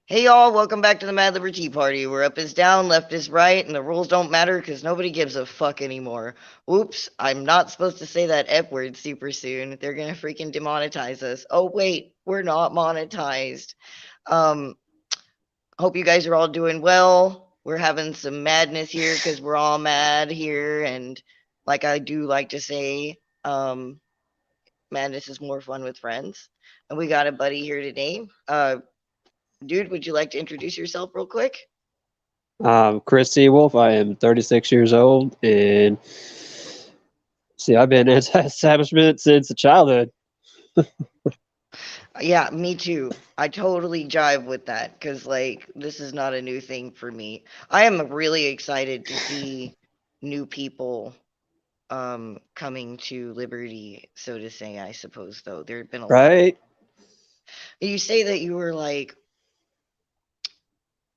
Hey y'all, welcome back to the Mad LiberTEA party, where up is down, left is right, and the rules don't matter because nobody gives a fuck anymore. Oops, I'm not supposed to say that F word super soon. They're gonna freaking demonetize us. Oh wait, we're not monetized. Um, Hope you guys are all doing well. We're having some madness here because we're all mad here, and like I do like to say, madness is more fun with friends. And we got a buddy here today. Dude, would you like to introduce yourself real quick? Chris Seawolf. I am 36 years old, and see, I've been anti-establishment since childhood. Yeah, me too. I totally jive with that because, like, this is not a new thing for me. I am really excited to see new people coming to Liberty, so to say, I suppose, though. There have been a lot. Right? You say that you were like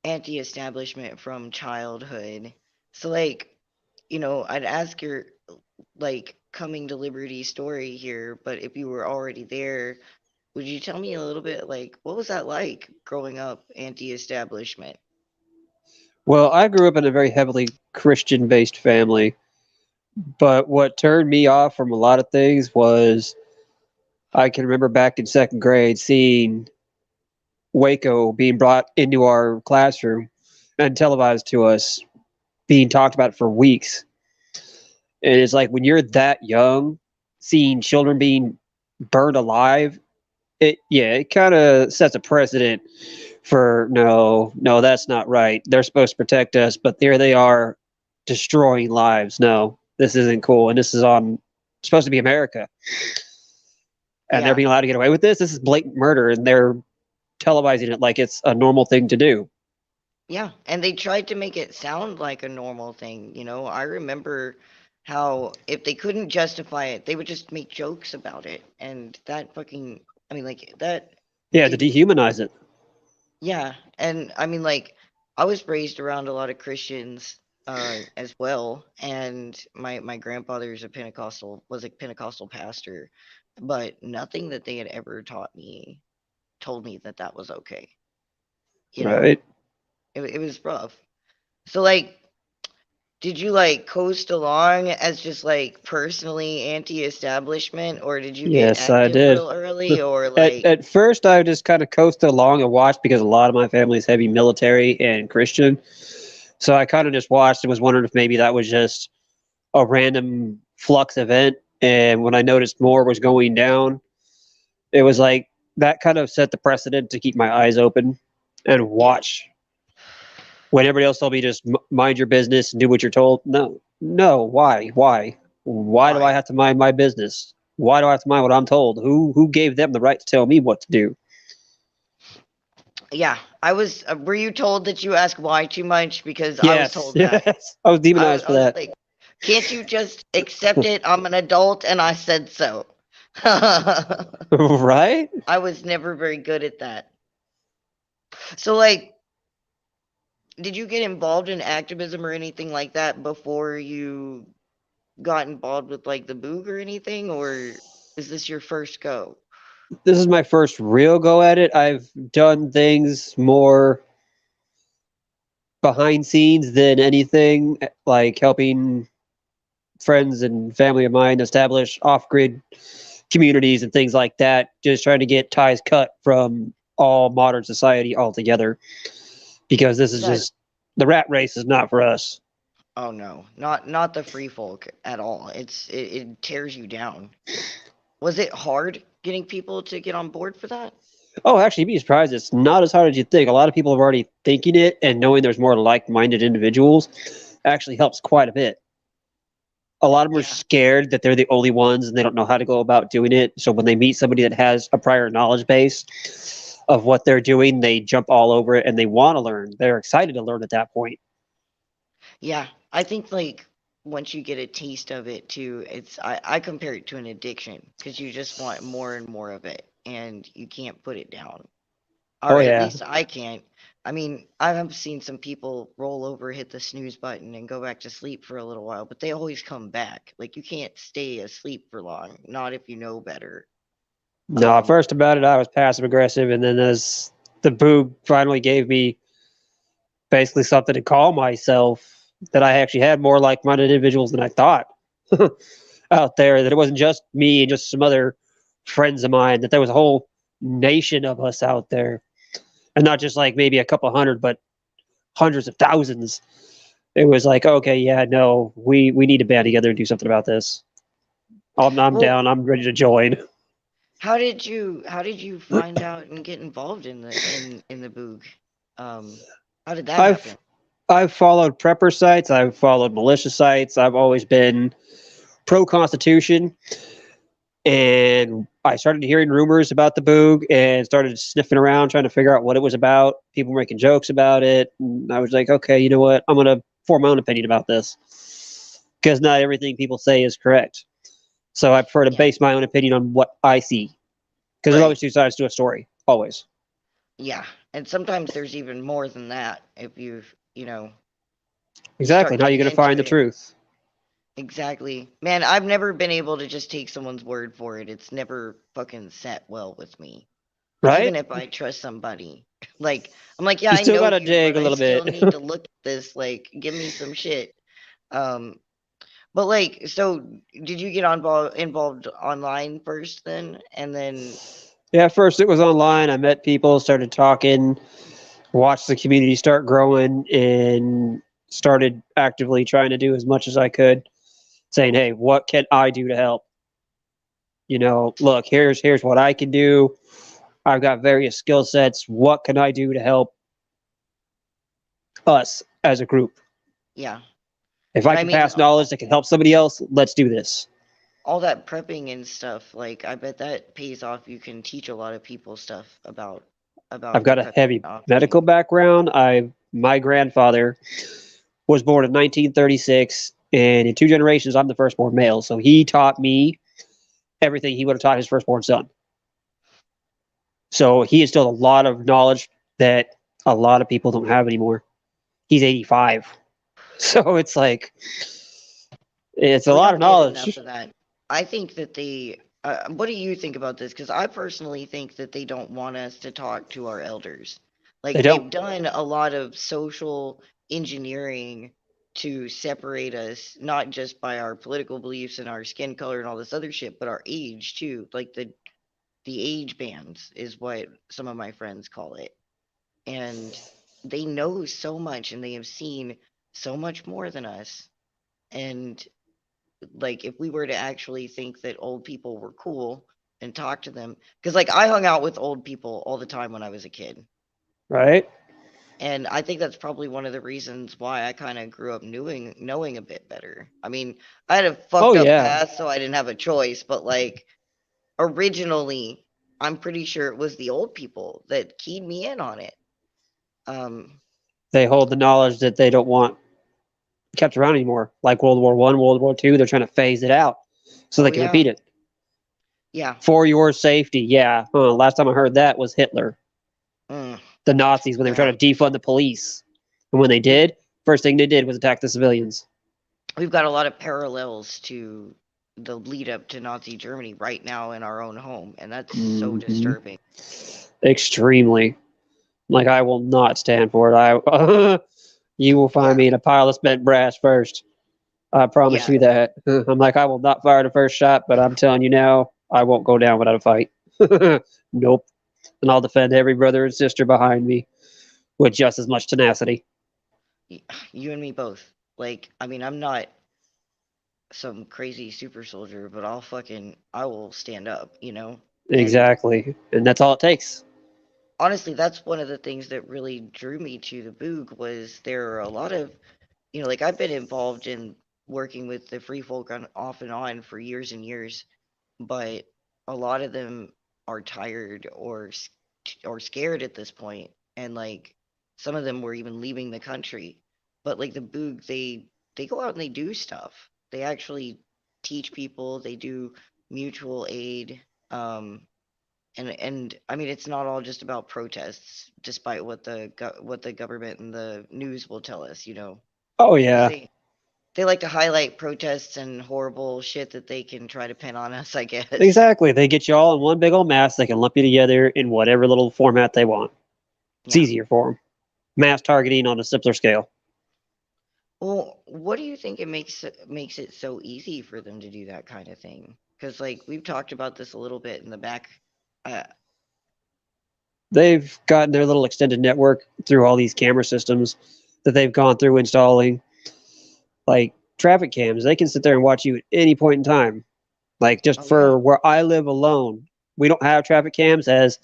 anti-establishment from childhood. So, like, I'd ask your like coming to Liberty story here, but if you were already there, would you tell me a little bit, like, what was that like growing up anti-establishment? Well, I grew up in a very heavily Christian-based family, but what turned me off from a lot of things was I can remember back in second grade seeing Waco being brought into our classroom and televised to us, being talked about for weeks. And it's like when you're that young, seeing children being burned alive, it kind of sets a precedent for no, that's not right. They're supposed to protect us, but there they are destroying lives. No, this isn't cool, and this is on supposed to be America, and they're Yeah, being allowed to get away with this. This is blatant murder, and they're televising it like it's a normal thing to do. yeah, and they tried to make it sound like a normal thing. I remember how if they couldn't justify it, they would just make jokes about it, and that fucking, I mean, like that Yeah, to it dehumanize it. Yeah, and I mean, like, I was raised around a lot of Christians as well, and my grandfather is a Pentecostal was a Pentecostal pastor, but nothing that they had ever taught me told me that that was okay. You know, Right? it was rough. So, like, did you like coast along as just like personally anti-establishment, or did you get Yes, I active did. real early, or At like, at first, I just kind of coasted along and watched because a lot of my family is heavy military and Christian. So I kind of just watched and was wondering if maybe that was just a random flux event. And when I noticed more was going down, it was like that kind of set the precedent to keep my eyes open and yeah, watch. When everybody else told me just mind your business and do what you're told. No, no. Why do I why? have to mind my business? Why do I have to mind what I'm told? Who gave them the right to tell me what to do? Yeah, I was. Were you told that you ask why too much? Because I was Yes, told that. yes. I was demonized I for was that. like, can't you just accept it? I'm an adult and I said so. I Right? was never very good at that. So, like, did you get involved in activism or anything like that before you got involved with like the Boog or anything? Or is this your first go? This is my first real go at it. I've done things more behind scenes than anything, like helping friends and family of mine establish off grid communities and things like that, just trying to get ties cut from all modern society altogether because this is That just the rat race is not for us. Oh no, not the free folk at all. It tears you down. Was it hard getting people to get on board for that? Oh, actually, you'd be surprised. It's not as hard as you think. A lot of people are already thinking it, and knowing there's more like minded individuals actually helps quite a bit. A lot of them are Yeah. scared that they're the only ones and they don't know how to go about doing it. So when they meet somebody that has a prior knowledge base of what they're doing, they jump all over it and they want to learn. They're excited to learn at that point. Yeah, I think like once you get a taste of it too, I compare it to an addiction because you just want more and more of it and you can't put it down. Oh Or at yeah, least I can't. I mean, I have seen some people roll over, hit the snooze button, and go back to sleep for a little while, but they always come back. Like you can't stay asleep for long, not if you know better. no. At Um, first about it, I was passive aggressive, and then as the Boog finally gave me basically something to call myself, that I actually had more like-minded individuals than I thought out there, that it wasn't just me and just some other friends of mine, that there was a whole nation of us out there, and not just like maybe a couple hundred, but hundreds of thousands. It was like, okay, yeah, no, we need to band together and do something about this. I'm Well, down. I'm ready to join. how did you find out and get involved in the Boog? Um, how did that happen? I've I've followed prepper sites. I've followed militia sites. I've always been pro Constitution, and I started hearing rumors about the Boog and started sniffing around trying to figure out what it was about. People were making jokes about it, and I was like, okay, you know what? I'm gonna form my own opinion about this, because not everything people say is correct. So I prefer to Yeah, base my own opinion on what I see, because there's right. always two sides to a story. Always. Yeah, and sometimes there's even more than that if you Exactly. start And how are you digging going to into find the it. truth? Exactly. Man, I've never been able to just take someone's word for it. It's never fucking set well with me. Even Right? if I trust somebody. Like, I'm like, yeah, You I still know got to you, dig but a I little still bit. need to look at this. Like, give me some shit. Um, but like, so did you get involved online first then? And then, Yeah, first it was online. I met people, started talking, watched the community start growing, and started actively trying to do as much as I could, saying, "Hey, what can I do to help? Look, here's what I can do. I've got various skill sets. What can I do to help us as a group? yeah. If I And I can mean, pass knowledge that can help somebody else, let's do this." all that prepping and stuff, like, I bet that pays off. You can teach a lot of people stuff I've about the got a prepping heavy medical option. background. My grandfather was born in 1936, and in two generations, I'm the firstborn male. So he taught me everything he would have taught his firstborn son. So he instilled a lot of knowledge that a lot of people don't have anymore. He's 85. So it's like, it's a We lot of don't get enough knowledge. of that. I think that what do you think about this? Because I personally think that they don't want us to talk to our elders. They Like, don't. they've done a lot of social engineering to separate us, not just by our political beliefs and our skin color and all this other shit, but our age too. Like the age bands is what some of my friends call it. And they know so much and they have seen so much more than us. And like if we were to actually think that old people were cool and talk to them, because like I hung out with old people all the time when I was a kid, Right? and I think that's probably one of the reasons why I kind of grew up knowing a bit better. I mean, I had a Oh, fucked up yeah. past, so I didn't have a choice, but like originally, I'm pretty sure it was the old people that keyed me in on it. um They hold the knowledge that they don't want kept around anymore. Like World War I, World War II, they're trying to phase it out so oh they can yeah, repeat it. yeah. For your safety. Yeah. Last time I heard that was Hitler. Mm, The Nazis, when they were yeah. trying to defund the police. And when they we've did, first thing they did was attack the civilians. we've got a lot of parallels to the lead up to Nazi Germany right now in our own home, and that's so Mm-hmm. disturbing. Extremely. Like, I will not stand for it. I You will find Yeah, me in a pile of spent brass first. I promise yeah. you that. I'm like, I will not fire the first shot, but I'm telling you now, I won't go down without a fight. Nope. And I'll defend every brother and sister behind me with just as much tenacity. You and me both. Like, I mean, I'm not some crazy super soldier, but I will stand up. And Exactly. And that's all it takes. honestly, that's one of the things that really drew me to the Boog was there are a lot of, like I've been involved in working with the free folk on off and on for years and years, but a lot of them are tired or scared at this point, and like some of them were even leaving the country. But like the Boog, they go out and they do stuff. They actually teach people. They do mutual aid. And I mean, it's not all just about protests, despite what the government and the news will tell us, Oh, because yeah. they like to highlight protests and horrible shit that they can try to pin on us, I guess. Exactly. They get you all in one big old mass. They can lump you together in whatever little format they want. It's Yeah. easier for them. Mass targeting on a simpler scale. Well, what do you think it makes it so easy for them to do that kind of thing? Because like we've talked about this a little bit in the back. Uh, They've gotten their little extended network through all these camera systems that they've gone through installing. Like traffic cams, they can sit there and watch you at any point in time. Like just oh yeah, for where I live alone, we don't have traffic cams as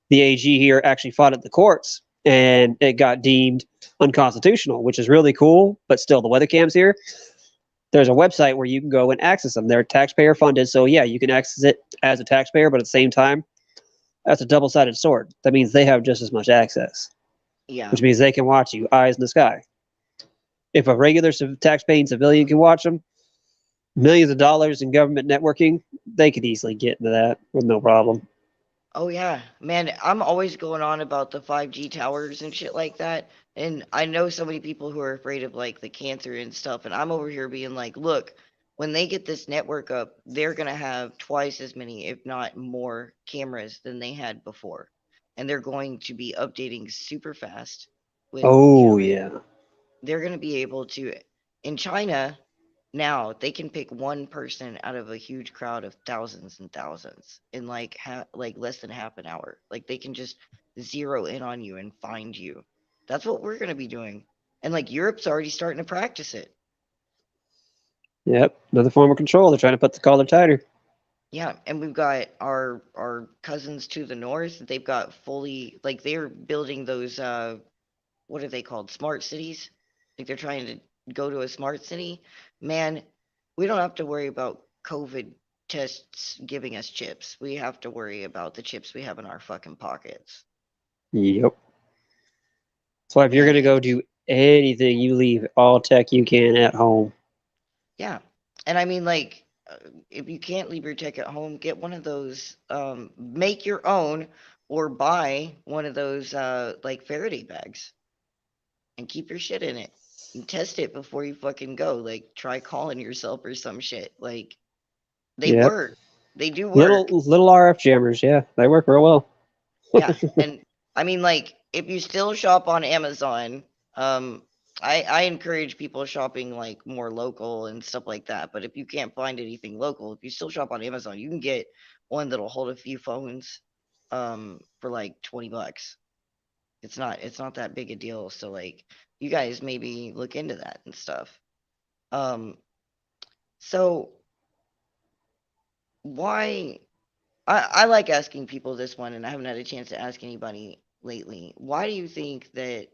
the AG here actually fought at the courts and it got deemed unconstitutional, which is really cool. But still, the weather cams here, there's a website where you can go and access them. They're taxpayer funded, so yeah, you can access it as a taxpayer, but at the same time, that's a double-sided sword. That means they have just as much access, yeah. which means they can watch you, eyes in the sky. If a regular tax-paying civilian can watch them, millions of dollars in government networking, they could easily get into that with no problem. Oh yeah, man, I'm always going on about the 5G towers and shit like that. And I know so many people who are afraid of like the cancer and stuff, and I'm over here being like, look, when they get this network up, they're gonna have twice as many, if not more, cameras than they had before. And they're going to be updating super fast with, Oh yeah. they're gonna be able to, in China, now they can pick one person out of a huge crowd of thousands and thousands in like like less than half an hour. Like they can just zero in on you and find you. That's what we're gonna be doing. And like Europe's already starting to practice it. Yep. Another form of control. They're trying to put the collar tighter. Yeah, and we've got our cousins to the north. They've got fully like they're building those what are they called? Smart cities. Like they're trying to go to a smart city. Man, we don't have to worry about COVID tests giving us chips. We have to worry about the chips we have in our fucking pockets. Yep. So if you're Man, gonna go it's do anything, you leave all tech you can at home. yeah. And I mean like if you can't leave your tech at home, get one of those make your own or buy one of those like Faraday bags and keep your shit in it. And test it before you fucking go. Like try calling yourself or some shit. Like they Yep. work. They do Little work. little RF jammers, yeah, they work real well. Yeah, and I mean, like, if you still shop on Amazon, um, I encourage people shopping like more local and stuff like that. But if you can't find anything local, if you still shop on Amazon, you can get one that'll hold a few phones, for like $20. It's not that big a deal. So like, you guys maybe look into that and stuff. Um, so why I like asking people this one, and I haven't had a chance to ask anybody lately. Why do you think that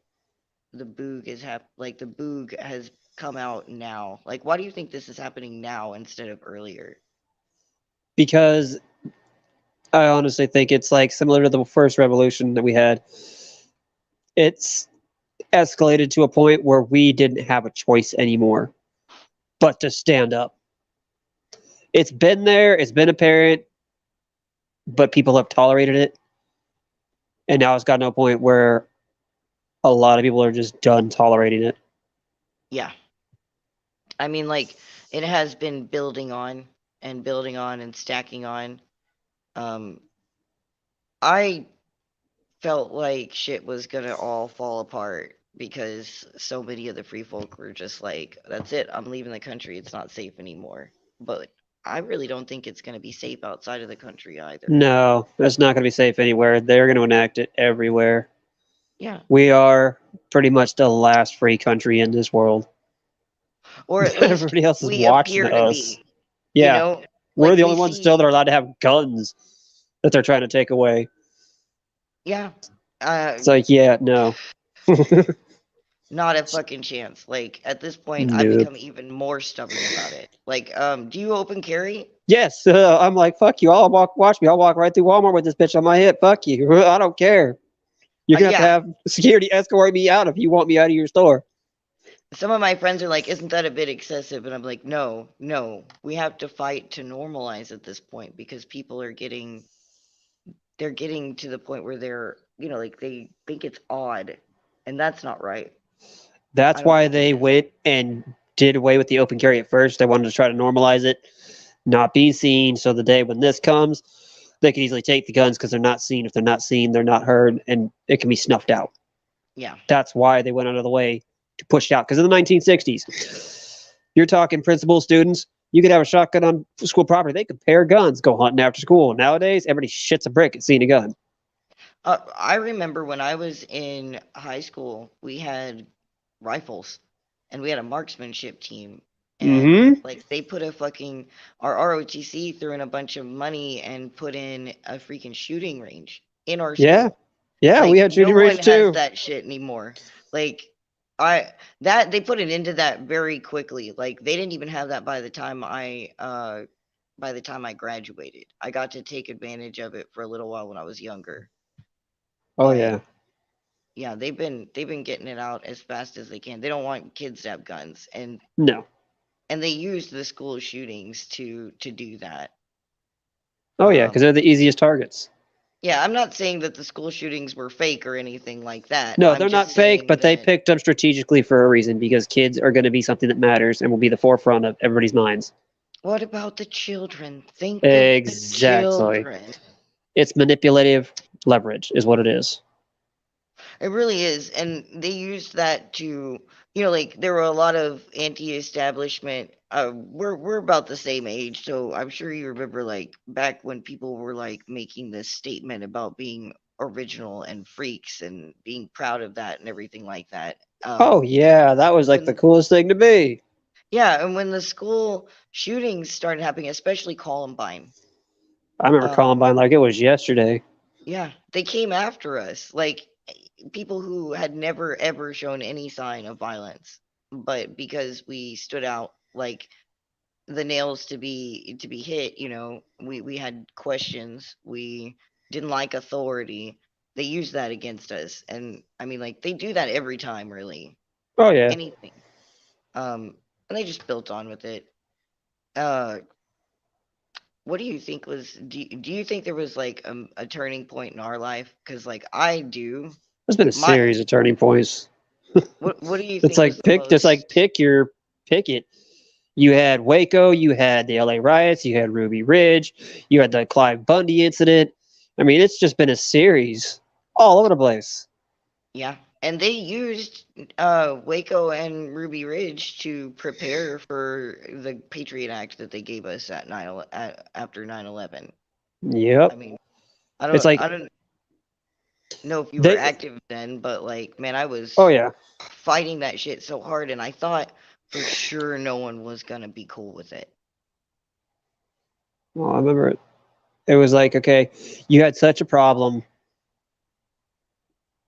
the boog has come out now? Like, why do you think this is happening now instead of earlier? Because I honestly think it's like similar to the first revolution that we had. It's escalated to a point where we didn't have a choice anymore but to stand up. It's been there, it's been apparent, but people have tolerated it. And now it's gotten to a point where a lot of people are just done tolerating it. Yeah, I mean, like, it has been building on and building on and stacking on. Um, I felt like shit was gonna all fall apart because so many of the free folk were just like, that's it, I'm leaving the country, it's not safe anymore. But I really don't think it's gonna be safe outside of the country either. No, that's not going to be safe anywhere. They're going to enact it everywhere. Yeah. We are pretty much the last free country in this world. Or at least Everybody else is we watching appear to us. be, you Yeah, know? we're Like the we only ones still see, that are allowed to have guns that they're trying to take away. yeah, uh, It's like, yeah, no. not a fucking chance. Like at this point, I've Nope. become even more stubborn about it. Like, do you open carry? Yes, I'm like, fuck you. Watch me. I'll walk right through Walmart with this bitch on my hip. Fuck you. I don't care. You're going to Yeah. have security escort me out if you want me out of your store. Some of my friends are like, isn't that a bit excessive? And I'm like, no, no. We have to fight to normalize at this point because people are they're getting to the point where they're, like they think it's odd. And that's not right. I That's don't why think it they is. went and did away with the open carry at first. They wanted to try to normalize it, not be seen. So the day when this comes, they can easily take the guns because they're not seen. If they're not seen, they're not heard, and it can be snuffed out. Yeah. That's why they went out of the way to push it out. Because in the 1960s, you're talking principal students, you could have a shotgun on school property. They could pair guns, go hunting after school. Nowadays, everybody shits a brick at seeing a gun. I remember when I was in high school, we had rifles and we had a marksmanship team. And Mm-hmm. like they put a fucking our ROTC threw in a bunch of money and put in a freaking shooting range in our Yeah. school. Yeah, we Like had no shooting one range has too. that shit anymore. Like I that they put it into that very quickly. Like they didn't even have that by the time I graduated. I got to take advantage of it for a little while when I was younger. Oh But yeah. yeah, they've been getting it out as fast as they can. They don't want kids to have guns, No. and they use the school shootings to do that. Oh yeah, because Um, they're the easiest targets. yeah, I'm not saying that the school shootings were fake or anything like that. No, I'm they're not just fake, saying but they that picked them strategically for a reason because kids are going to be something that matters and will be the forefront of everybody's minds. what about the children? Think of the Exactly. children. It's manipulative leverage, is what it is. It really is, and they used that to, like there were a lot of anti-establishment. We're about the same age, so I'm sure you remember like back when people were like making this statement about being original and freaks and being proud of that and everything like that. Oh yeah, that was like the When coolest thing to be. Yeah, and when the school shootings started happening, especially Columbine, I remember um, Columbine like it was yesterday. yeah, they came after us. Like people who had never ever shown any sign of violence, but because we stood out like the nails to be hit, we had questions, we didn't like authority. They used that against us, and I mean, like they do that every time, really, Oh yeah. anything. And they just built on with it. Uh, what do you think was? Do you think there was like a turning point in our life? Because like I do. There's been a My series of turning points. what do you It's think was like the most? pick it. You had Waco, you had the LA riots, you had Ruby Ridge, you had the Clive Bundy incident. I mean, it's just been a series all over the place. Yeah, and they used Waco and Ruby Ridge to prepare for the Patriot Act that they gave us after 9/11. I Yep. mean, It's I like don't know if you were they active then, but like, man, I oh was yeah. fighting that shit so hard, and I thought for sure no one was gonna be cool with it. Well, I remember it. It was like, okay, you had such a problem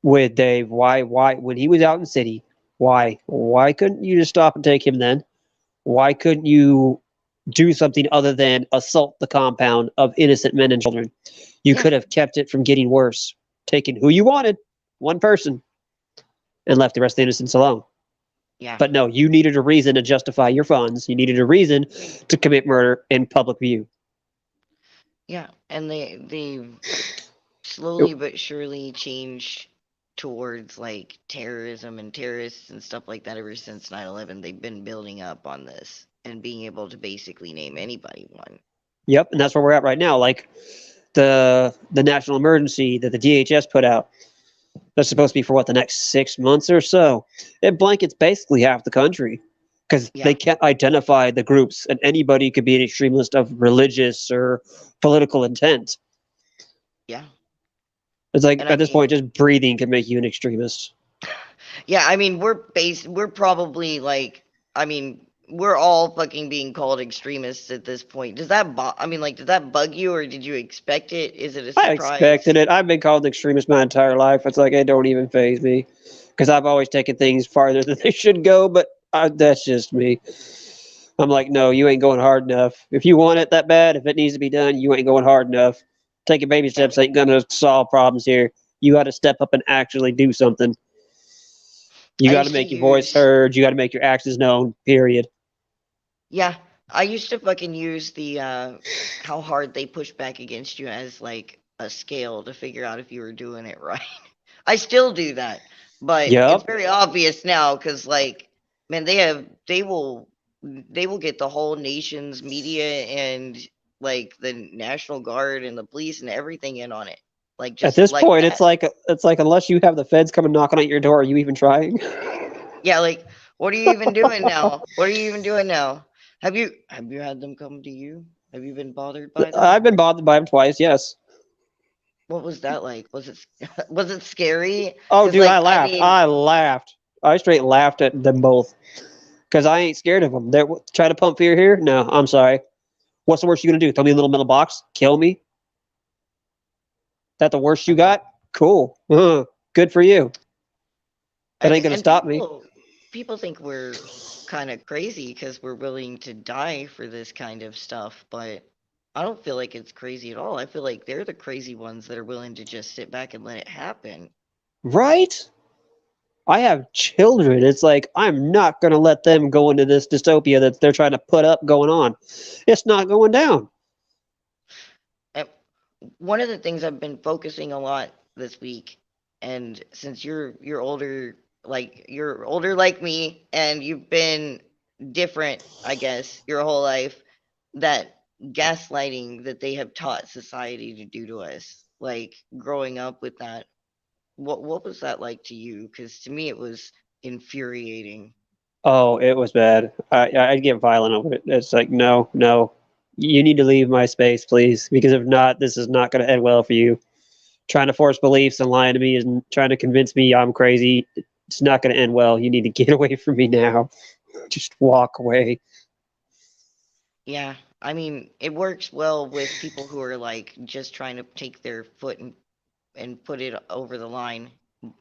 with Dave. Why when he was out in the city, why couldn't you just stop and take him then? Why couldn't you do something other than assault the compound of innocent men and children? You Yeah, could have kept it from getting worse, taken who you wanted, one person, and left the rest of the innocents alone. yeah, But no, you needed a reason to justify your funds. You needed a reason to commit murder in public view. yeah, and they It, slowly but surely change towards like terrorism and terrorists and stuff like that ever since 9/11. They've been building up on this and being able to basically name anybody one. yep, and that's where we're at right now. Like the national emergency that the DHS put out. That's supposed to be for what the next 6 months or so. It blankets basically half the country because Yeah, they can't identify the groups, and anybody could be an extremist of religious or political intent. yeah. It's like And I at this mean, point, just breathing can make you an extremist. yeah, I mean, we're probably like, I mean, we're all fucking being called extremists at this point. I mean, like, did that bug you or did you expect it? Is it a I surprise? expected it. I've been called an extremist my entire life. It's like it don't even phase me because I've always taken things farther than they should go. But that's just me. I'm like, no, you ain't going hard enough. If you want it that bad, if it needs to be done, you ain't going hard enough. Taking baby Yeah, steps ain't gonna solve problems here. You got to step up and actually do something. You I got to used to make your voice use heard. You got to make your actions known. Period. Yeah, I used to fucking use the how hard they push back against you as like a scale to figure out if you were doing it right. I still do that, but it's Yep. very obvious now because like, man, they will get the whole nation's media and like the National Guard and the police and everything in on it. Like At just this like point, that. it's like unless you have the feds coming knocking at your door, are you even trying? Yeah, like what are you even doing now? What are you even doing now? Have you had them come to you? Have you been bothered by them? I've been bothered by them twice. Yes. What was that like? Was it was it scary? Oh, Cuz dude, I like I laughed. mean, I laughed. I straight laughed at them both because I ain't scared of them. They're trying to pump fear here. No, I'm sorry. What's the worst you gonna do? Throw me in a little metal box? Kill me? That the worst you uh, got? Cool. Good for you. That ain't gonna and stop me. people think we're kind of crazy because we're willing to die for this kind of stuff, but I don't feel like it's crazy at all. I feel like they're the crazy ones that are willing to just sit back and let it happen. Right? I have children. It's like I'm not gonna let them go into this dystopia that they're trying to put up going on. It's not going down. And one of the things I've been focusing a lot this week, and since you're older, like you're older like me, and you've been different, I guess, your whole life, that gaslighting that they have taught society to do to us, like growing up with that. What was that like to you? Because to me, it was infuriating. Oh, it was bad. I'd get violent over it. It's like, no, no, you need to leave my space, please, because if not, this is not going to end well for you. Trying to force beliefs and lying to me and trying to convince me I'm crazy, it's not going to end well. You need to get away from me now. Just walk away. Yeah, I mean, it works well with people who are like just trying to take their foot and put it over the line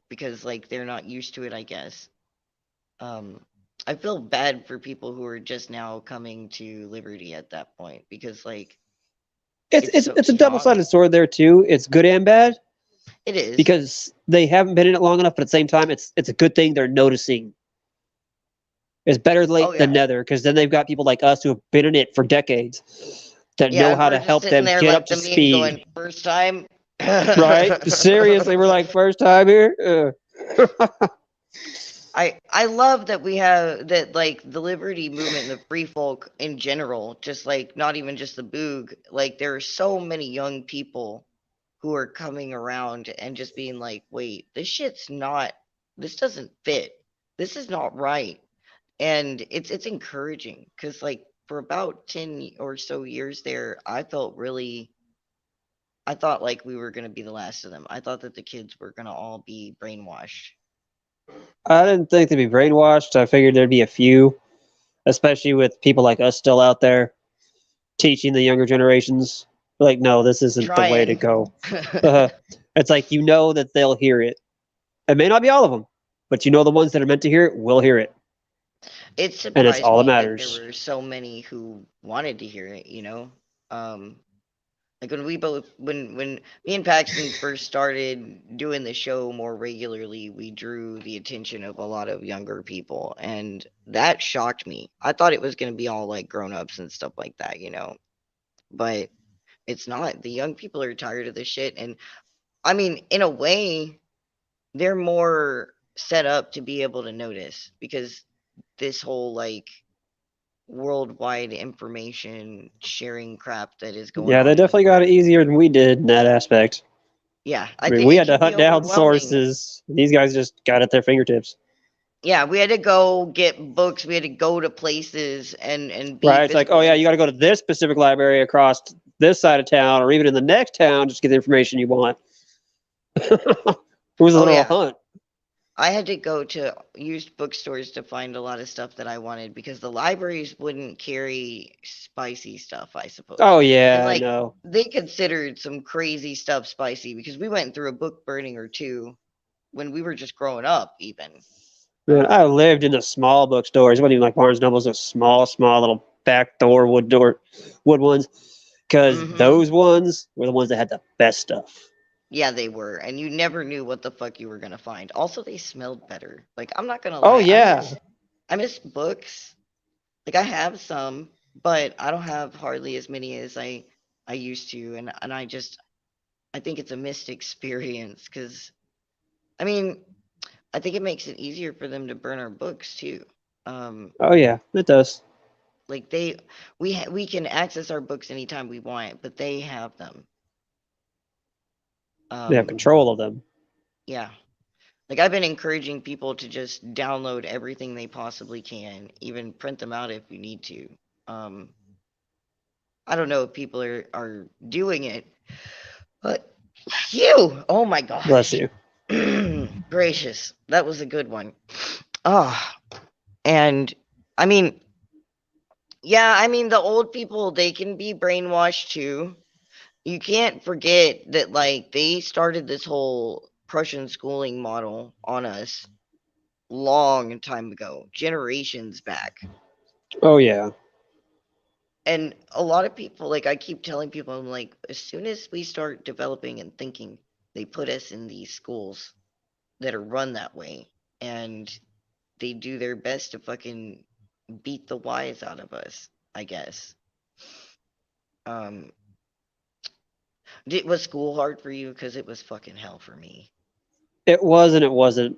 because like they're not used to it, I guess. Um, I feel bad for people who are just now coming to liberty at that point because like It's it's it's so it's a young. double-sided sword there too. It's good and bad It is. because they haven't been in it long enough, but at the same time, it's a good thing they're noticing. It's better Oh late than yeah. never because then they've got people like us who have been in it for decades that Yeah, know if how to we're just help sitting them there get up like to the meme speed. going first time. Right? Seriously, we're like first time here. I love that we have that like the liberty movement and the free folk in general, just like not even just the boog, like there are so many young people who are coming around and just being like, wait, this shit's not, this doesn't fit. This is not right. And it's encouraging because like for about 10 or so years there, I felt really, I thought like we were gonna be the last of them. I thought that the kids were gonna all be brainwashed. I didn't think they'd be brainwashed. I figured there'd be a few, especially with people like us still out there teaching the younger generations. Like, no, this isn't the way to Trying. go. It's like you know that they'll hear it. It may not be all of them, but you know the ones that are meant to hear it will hear it, It and it's surprised all that me that there matters. were so many who wanted to hear it, you know? Um, like when we both, when me and Paxton first started doing the show more regularly, we drew the attention of a lot of younger people, and that shocked me. I thought it was going to be all like grown-ups and stuff like that, you know? But it's not. The young people are tired of this shit, and I mean, in a way, they're more set up to be able to notice because this whole like worldwide information sharing crap that is going Yeah, they on in the definitely got it world. easier than we did in that aspect. Yeah, I I mean, think we it had to can be hunt down overwhelming. sources. These guys just got at their fingertips. Yeah, we had to go get books. We had to go to places and be Right? It's like, oh yeah, physically. you got to go to this specific library across this side of town, or even in the next town, just to get the information you want. It was a Oh literal yeah, hunt. I had to go to used bookstores to find a lot of stuff that I wanted because the libraries wouldn't carry spicy stuff, I suppose. Oh And yeah, like no, they considered some crazy stuff spicy because we went through a book burning or two when we were just growing up, even. man, I Um, lived in the small bookstores. It wasn't even like Barnes and Nobles, those small little back wood ones. Because hmm those ones were the ones that had the best stuff. Yeah, they were, and you never knew what the fuck you were gonna find. Also, they smelled better. Like, I'm not gonna Oh lie, yeah, I miss books. Like, I have some, but I don't have hardly as many as I used to, and I think it's a missed experience because I mean, I think it makes it easier for them to burn our books too. Um, oh yeah, it does. Like we can access our books anytime we want, but they have them. They have Um, control of them. yeah. Like I've been encouraging people to just download everything they possibly can, even print them out if you need to. Um, I don't know if people are doing it, but you, oh my Bless gosh, you. gracious, that was a good one. Oh, and I mean, yeah, I mean the old people they can be brainwashed too. You can't forget that like they started this whole Prussian schooling model on us long time ago, generations back. Oh yeah. And a lot of people, like I keep telling people, I'm like, as soon as we start developing and thinking, they put us in these schools that are run that way, and they do their best to fucking beat the wise out of us, I guess. Um, was school hard for you? Because it was fucking hell for me. It was and it wasn't.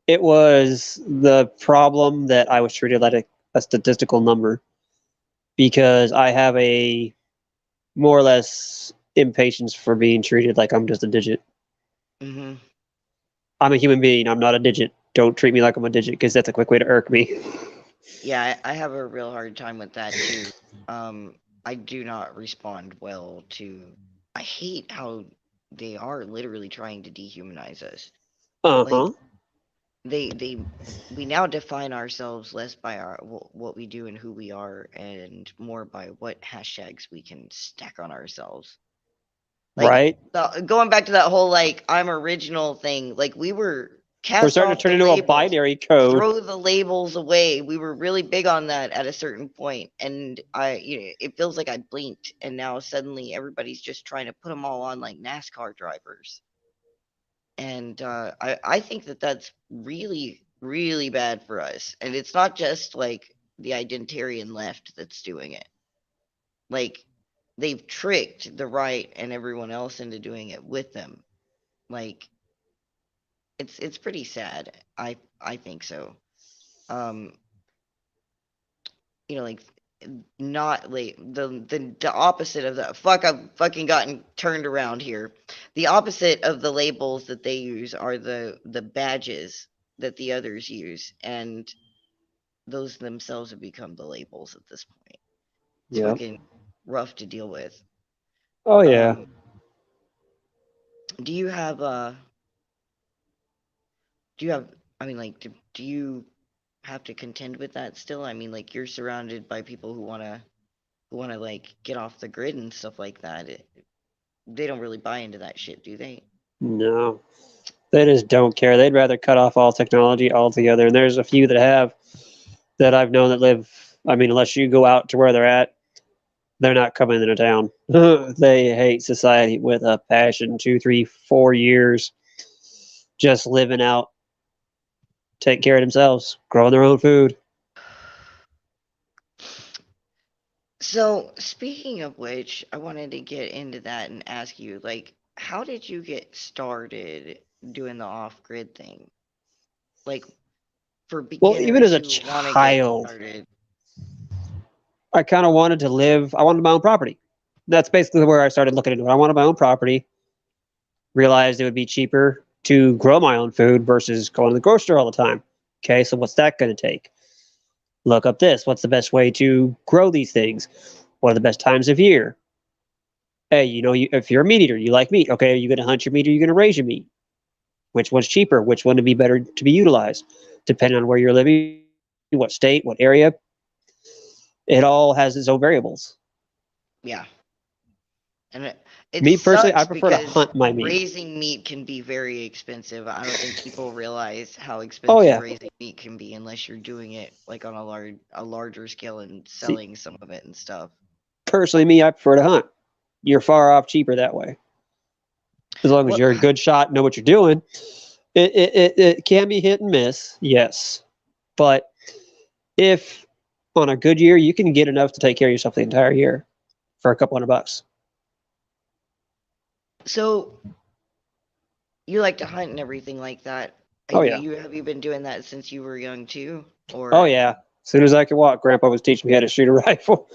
It was the problem that I was treated like a statistical number because I have a more or less impatience for being treated like I'm just a digit. Hmm. I'm a human being. I'm not a digit. Don't treat me like I'm a digit because that's a quick way to irk me. Yeah, I have a real hard time with that too. I do not respond well to. I hate how they are literally trying to dehumanize us. Uh Like huh. they we now define ourselves less by our what we do and who we are, and more by what hashtags we can stack on ourselves. Like Right. going back to that whole like I'm original thing. Like we were We're cast starting to off turn the into a labels, binary code. throw the labels away. We were really big on that at a certain point, and it feels like I blinked, and now suddenly everybody's just trying to put them all on like NASCAR drivers. And I think that that's really really bad for us. And it's not just like the identitarian left that's doing it. Like they've tricked the right and everyone else into doing it with them. Like it's pretty sad. I think so. Um, like not like the opposite of the fuck. I've fucking gotten turned around here. The opposite of the labels that they use are the badges that the others use, and those themselves have become the labels at this point. It's Yeah. fucking rough to deal with. Oh yeah. Um, do you have do you have I mean like do you have to contend with that still? I mean like you're surrounded by people who wanna like get off the grid and stuff like that. They don't really buy into that shit, do they? No. They just don't care. They'd rather cut off all technology altogether. And there's a few that have that I've known that live. I mean, unless you go out to where they're at, they're not coming into town. They hate society with a passion. 2, 3, 4 years just living out, take care of themselves, growing their own food. So, speaking of which, I wanted to get into that and ask you, like, how did you get started doing the off-grid thing? Like, for Well, even beginners as a who want to get child, started. I kind of wanted to live. I wanted my own property. That's basically where I started looking into it. I wanted my own property. Realized it would be cheaper to grow my own food versus going to the grocery store all the time. Okay, so what's that going to take? Look up this. What's the best way to grow these things? What are the best times of year? Hey, if you're a meat eater, you like meat. Okay, are you going to hunt your meat or are you going to raise your meat? Which one's cheaper? Which one would be better to be utilized? Depending on where you're living, what state, what area. It all has its own variables. Yeah. And it Me personally, I sucks prefer to because hunt my meat. raising meat can be very expensive. I don't think people realize how Oh expensive yeah. raising meat can be unless you're doing it like on a larger scale and See, selling some of it and stuff. personally, me, I prefer to hunt. You're far off cheaper that way. As long as What you're a good shot, know what you're doing. It can be hit and miss, yes. But if on a good year, you can get enough to take care of yourself the entire year for a couple $100. so you like to hunt and everything like that. Oh yeah. Have you been doing that since you were young too? Oh Or yeah. As soon as I could walk, Grandpa was teaching me how to shoot a rifle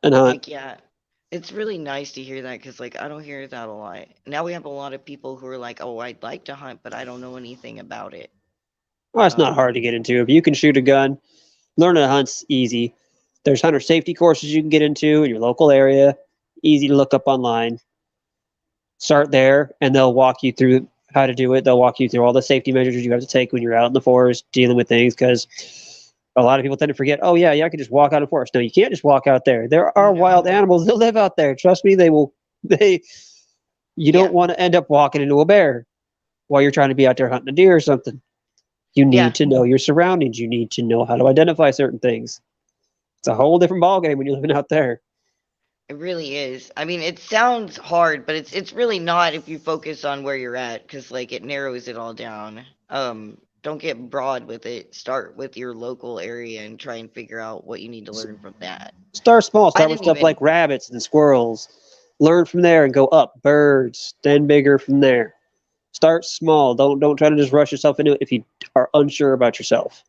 and hunt. Like, yeah, it's really nice to hear that because, like, I don't hear that a lot. Now we have a lot of people who are like, "Oh, I'd like to hunt, but I don't know anything about it." Well, it's not Um, hard to get into. If you can shoot a gun, learning to hunt's easy. There's hunter safety courses you can get into in your local area. Easy to look up online. Start there, and they'll walk you through how to do it. They'll walk you through all the safety measures you have to take when you're out in the forest dealing with things because a lot of people tend to forget, oh, yeah, I can just walk out in the forest. No, you can't just walk out there. There are wild no. animals that live out there. Trust me, they will. You Yeah, don't want to end up walking into a bear while you're trying to be out there hunting a deer or something. You yeah, need to know your surroundings. You need to know how to identify certain things. It's a whole different ballgame when you're living out there. it really is. I mean, it sounds hard, but it's really not if you focus on where you're at, because like it narrows it all down. Don't get broad with it. Start with your local area and try and figure out what you need to learn from that. Start small. I Start with didn't stuff even. like rabbits and squirrels. Learn from there and go up. Birds, then bigger from there. Start small. Don't try to just rush yourself into it if you are unsure about yourself.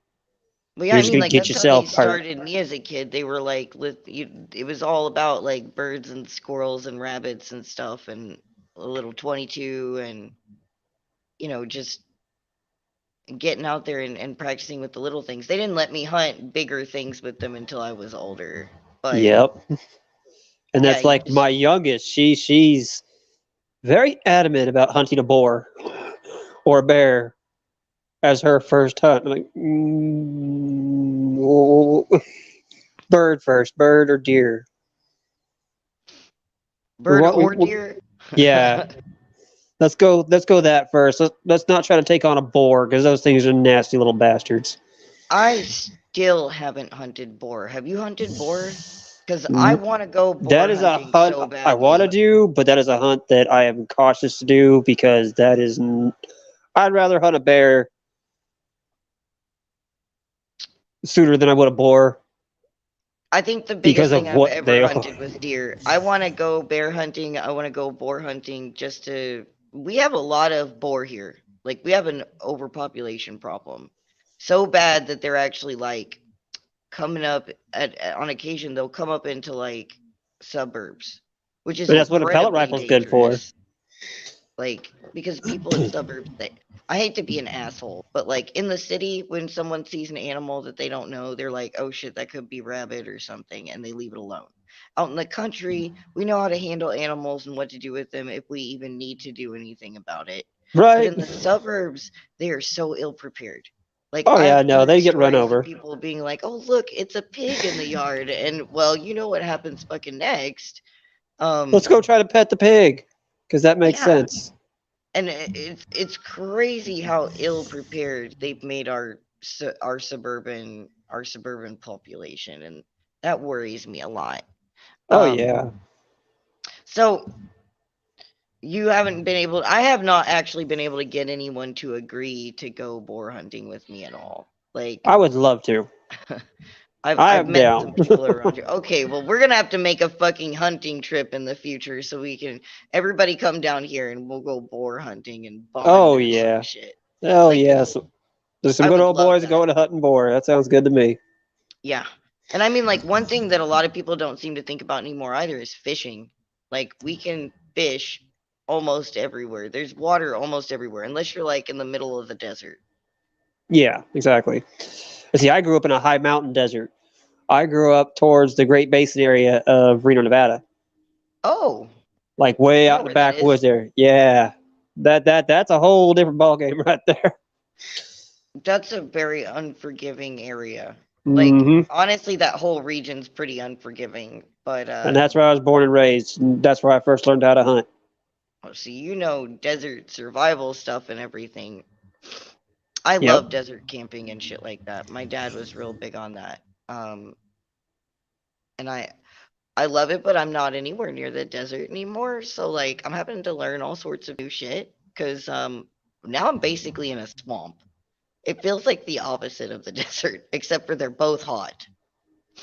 Well, yeah, You're I just mean, gonna like get that's how they yourself hurt. started me as a kid. They were like, it was all about like birds and squirrels and rabbits and stuff, and a little 22, and just getting out there and practicing with the little things. They didn't let me hunt bigger things with them until I was older. But Yep. And yeah, that's you like just my youngest. She's very adamant about hunting a boar or a bear as her first hunt. I'm like, bird first, bird or deer. bird or deer. Yeah, let's go that first. Let's not try to take on a boar because those things are nasty little bastards. I still haven't hunted boar. Have you hunted boar? Because I Mm, want to go boar That is a hunting hunt so I want to badly. do, but that is a hunt that I am cautious to do because I'd rather hunt a bear sooner than I would a boar I think the because biggest thing of I've what ever they are. hunted was deer. I want to go bear hunting. I want to go boar hunting just to. We have a lot of boar here. Like, we have an overpopulation problem. So bad that they're actually like coming up on occasion, they'll come up into like suburbs, which is And that's what a pellet incredibly rifle is good for. dangerous. Like, because people in suburbs, I hate to be an asshole, but like in the city, when someone sees an animal that they don't know, they're like, oh shit, that could be rabbit or something, and they leave it alone. Out in the country, we know how to handle animals and what to do with them if we even need to do anything about it. But Right. in the suburbs, they are so ill prepared. Like, Oh yeah, I've no, heard they get run stories of over. people being like, oh, look, it's a pig in the yard. And, well, you know what happens fucking next. Let's Um, go try to pet the pig because that makes yeah, sense. and it's crazy how ill prepared they've made our suburban population, and that worries me a lot. Oh Um, yeah. so you haven't been able. I have not actually been able to get anyone to agree to go boar hunting with me at all. Like, I would love to. I've I I've am met down. some people around here. Okay, well, we're gonna have to make a fucking hunting trip in the future so we can everybody come down here and we'll go boar hunting and bond Oh or some yeah. shit. Oh Like, yes. There's some I good would old love boys that. going to hunting boar. That sounds good to me. Yeah. And I mean, like, one thing that a lot of people don't seem to think about anymore either is fishing. Like, we can fish almost everywhere. There's water almost everywhere, unless you're like in the middle of the desert. Yeah, exactly. See, I grew up in a high mountain desert. I grew up towards the Great Basin area of Reno, Nevada, Oh, like way I out know in the where that backwoods is. there. Yeah, that's a whole different ballgame right there. That's a very unforgiving area. Like, Hmm. honestly, that whole region's pretty unforgiving. But And that's where I was born and raised. And that's where I first learned how to hunt. so desert survival stuff and everything. I Yep. love desert camping and shit like that. My dad was real big on that. And I love it, but I'm not anywhere near the desert anymore. So like I'm having to learn all sorts of new shit because now I'm basically in a swamp. It feels like the opposite of the desert, except for they're both hot.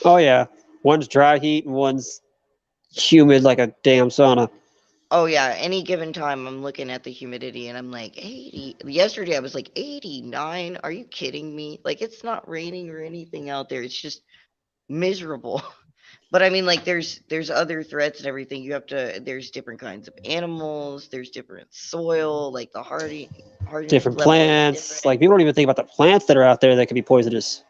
Oh yeah. One's dry heat and one's humid like a damn sauna. Oh yeah, any given time I'm looking at the humidity and I'm like 80. Yesterday I was like 89. Are you kidding me? Like it's not raining or anything out there. It's just miserable. But I mean like there's other threats and everything. You have to there's different kinds of animals, there's different soil, like the hardiness Different level is plants. different. Like people don't even think about the plants that are out there that can be poisonous.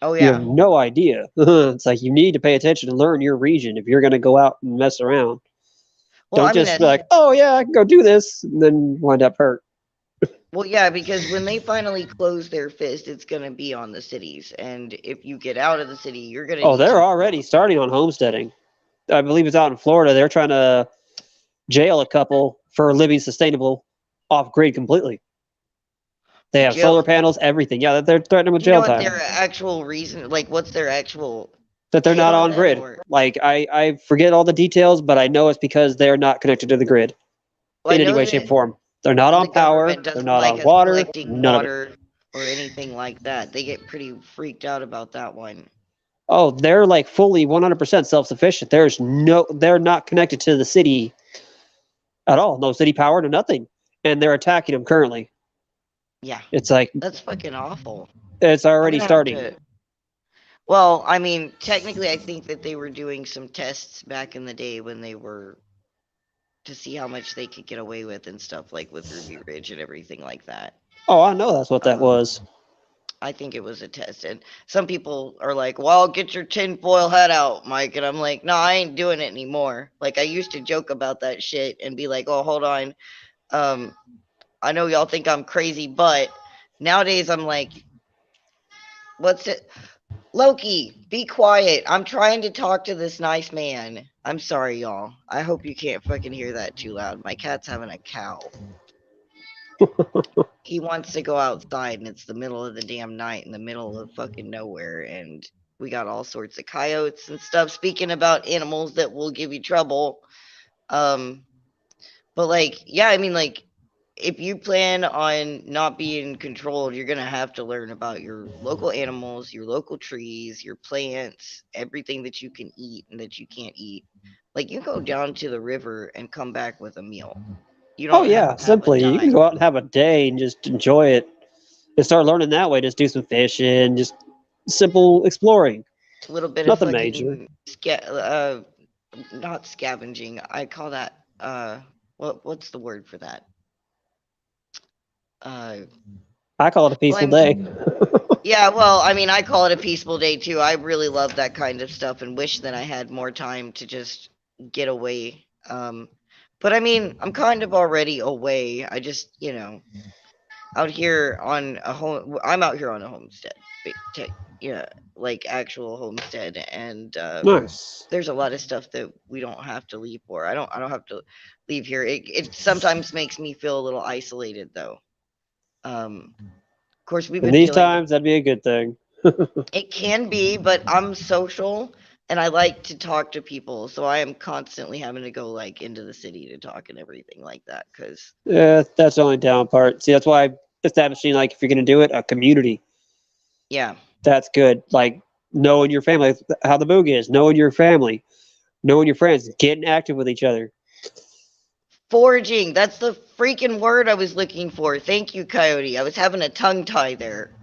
Oh You have yeah. no idea. It's like you need to pay attention and learn your region if you're going to go out and mess around. Well, Don't I mean just be that's like, oh yeah, I can go do this, and then wind up hurt. well yeah, because when they finally close their fist, it's gonna be on the cities. And if you get out of the city, you're gonna Oh, need they're to already starting on homesteading. I believe it's out in Florida. They're trying to jail a couple for living sustainable off grid completely. They have jail. solar panels, everything. Yeah, they're threatening with Do you know jail what time. their actual reason, like what's their actual That they're hit not on on them grid. or Like I forget all the details, but I know it's because they're not connected to the grid well, I in any know way, shape, or that form. They're not the on power. government They're doesn't not like on us water. collecting None of it. water or anything like that. They get pretty freaked out about that one. Oh, they're like fully 100% self-sufficient. They're not connected to the city at all. No city power, no nothing. And they're attacking them currently. Yeah, It's like that's fucking awful. it's I'm already gonna have starting. to. Well, I mean, technically, I think that they were doing some tests back in the day when they were to see how much they could get away with and stuff like with Ruby Ridge and everything like that. Oh, I know that's what that Um, was. I think it was a test. And some people are like, well, get your tinfoil hat out, Mike. And I'm like, no, I ain't doing it anymore. Like, I used to joke about that shit and be like, oh, hold on. Um, I know y'all think I'm crazy, but nowadays I'm like, what's it? Loki, be quiet. I'm trying to talk to this nice man. I'm sorry, y'all. I hope you can't fucking hear that too loud. My cat's having a cow. He wants to go outside and it's the middle of the damn night in the middle of fucking nowhere and we got all sorts of coyotes and stuff. Speaking about animals that will give you trouble, um but like yeah, I mean like if you plan on not being controlled, you're going to have to learn about your local animals, your local trees, your plants, everything that you can eat and that you can't eat. Like you go down to the river and come back with a meal. You Oh don't have yeah, to have a simply you can dime. go out and have a day and just enjoy it and start learning that way. Just do some fishing, just simple exploring. A little bit of Nothing major. fucking not scavenging. I call that what's the word for that? Uh I call it a well peaceful I'm day. yeah, well, I mean I call it a peaceful day too. I really love that kind of stuff and wish that I had more time to just get away. But I mean, I'm kind of already away. I just, out here on a home I'm out here on a homestead. Yeah, like actual homestead and Nice. there's a lot of stuff that we don't have to leave for. I don't have to leave here. It sometimes makes me feel a little isolated though. Of course we've In been these dealing with times, that'd be a good thing. it can be, but I'm social and I like to talk to people, so I am constantly having to go like into the city to talk and everything like that cuz Yeah, that's the only down part. See, that's why establishing, like, if you're gonna do it, a community. yeah. That's good. Like knowing your family, how the boog is, knowing your family, knowing your friends, getting active with each other. Foraging, that's the freaking word I was looking for. Thank you, Coyote. I was having a tongue tie there.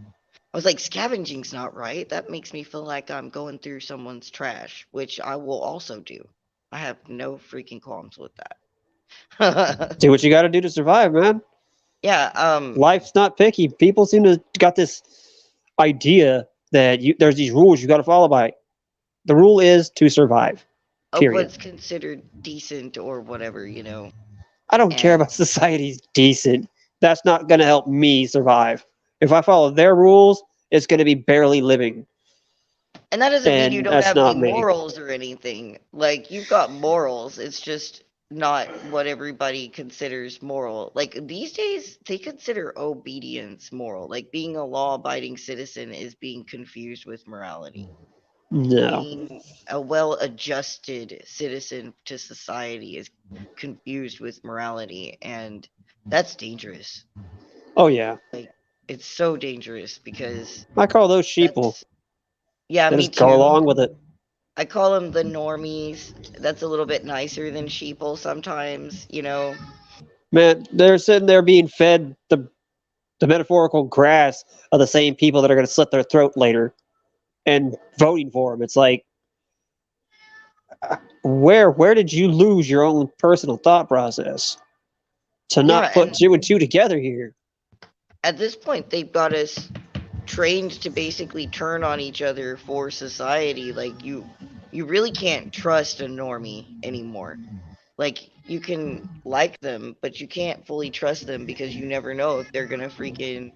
I was like, scavenging's not right. That makes me feel like I'm going through someone's trash, which I will also do. I have no freaking qualms with that. Do what you got to do to survive, man. Yeah, Life's not picky. People seem to got this idea that there's these rules you got to follow by. The rule is to survive. of Period. what's considered decent or whatever. I don't care And about society's decent. That's not going to help me survive. If I follow their rules, it's going to be barely living, and that doesn't mean you and don't that's have any not me. morals or anything. Like you've got morals. It's just not what everybody considers moral. Like these days they consider obedience moral. Like being a law-abiding citizen is being confused with morality. No. Being a well-adjusted citizen to society is confused with morality and that's dangerous. Oh yeah. Like it's so dangerous because I call those sheeple. that's yeah, They me just go too. along with it. I call them the normies. That's a little bit nicer than sheeple sometimes, you know. Man, they're sitting there being fed the metaphorical grass of the same people that are going to slit their throat later and voting for them. It's like, where did you lose your own personal thought process to Yeah, not put and two and two together here? at this point they've got us trained to basically turn on each other for society. Like you really can't trust a normie anymore. Like you can like them, but you can't fully trust them because you never know if they're gonna freaking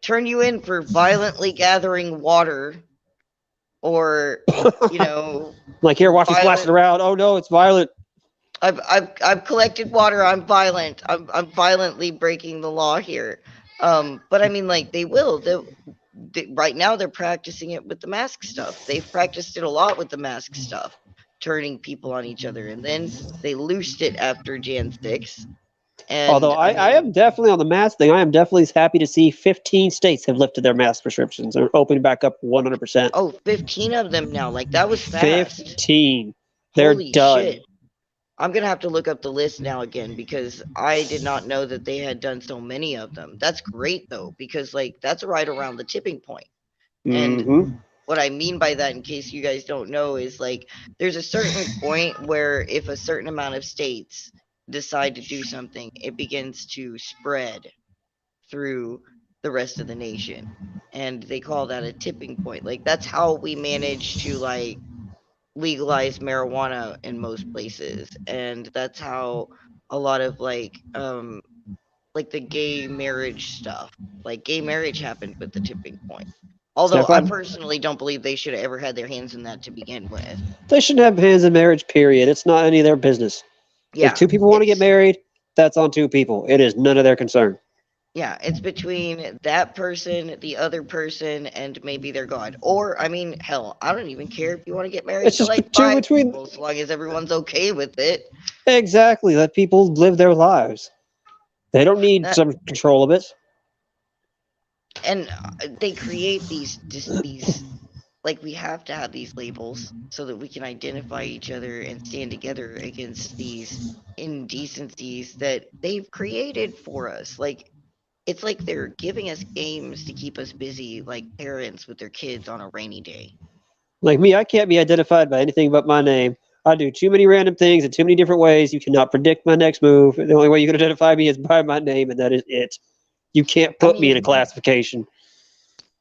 turn you in for violently gathering water or, you know, Like, here, watch me splash it violent. around. Oh no, it's violent. I've collected water. I'm violent. I'm violently breaking the law here. But I mean, like they will. Right now they're practicing it with the mask stuff. They've practiced it a lot with the mask stuff, turning people on each other, and then they loosed it after Jan 6. Although And I I mean, am definitely on the mask thing. I am definitely happy to see 15 states have lifted their mask prescriptions and are opening back up 100%. oh, 15 of them now. Like that was fast. 15. They're Holy done. shit. I'm gonna have to look up the list now again because I did not know that they had done so many of them. That's great though, because like that's right around the tipping point. And Mm-hmm. what I mean by that, in case you guys don't know, is like there's a certain point where if a certain amount of states decide to do something, it begins to spread through the rest of the nation. And they call that a tipping point. Like that's how we manage to like legalize marijuana in most places, and that's how a lot of like the gay marriage stuff, like gay marriage happened with the tipping point, although Step I one. personally don't believe they should have ever had their hands in that to begin with. They shouldn't have hands in marriage, period. It's not any of their business. If Yeah, two people want to get it's married, that's on two people. It is none of their concern. yeah, it's between that person, the other person, and maybe their god. Or I mean, hell, I don't even care if you want to get married It's to just like two five between. people, so long as everyone's okay with it. Exactly. Let people live their lives. They don't need That some control of it. and they create these like we have to have these labels so that we can identify each other and stand together against these indecencies that they've created for us. Like it's like they're giving us games to keep us busy like parents with their kids on a rainy day. Like me, I can't be identified by anything but my name. I do too many random things in too many different ways. You cannot predict my next move. The only way you can identify me is by my name, and that is it. You can't I put me in a mean, classification.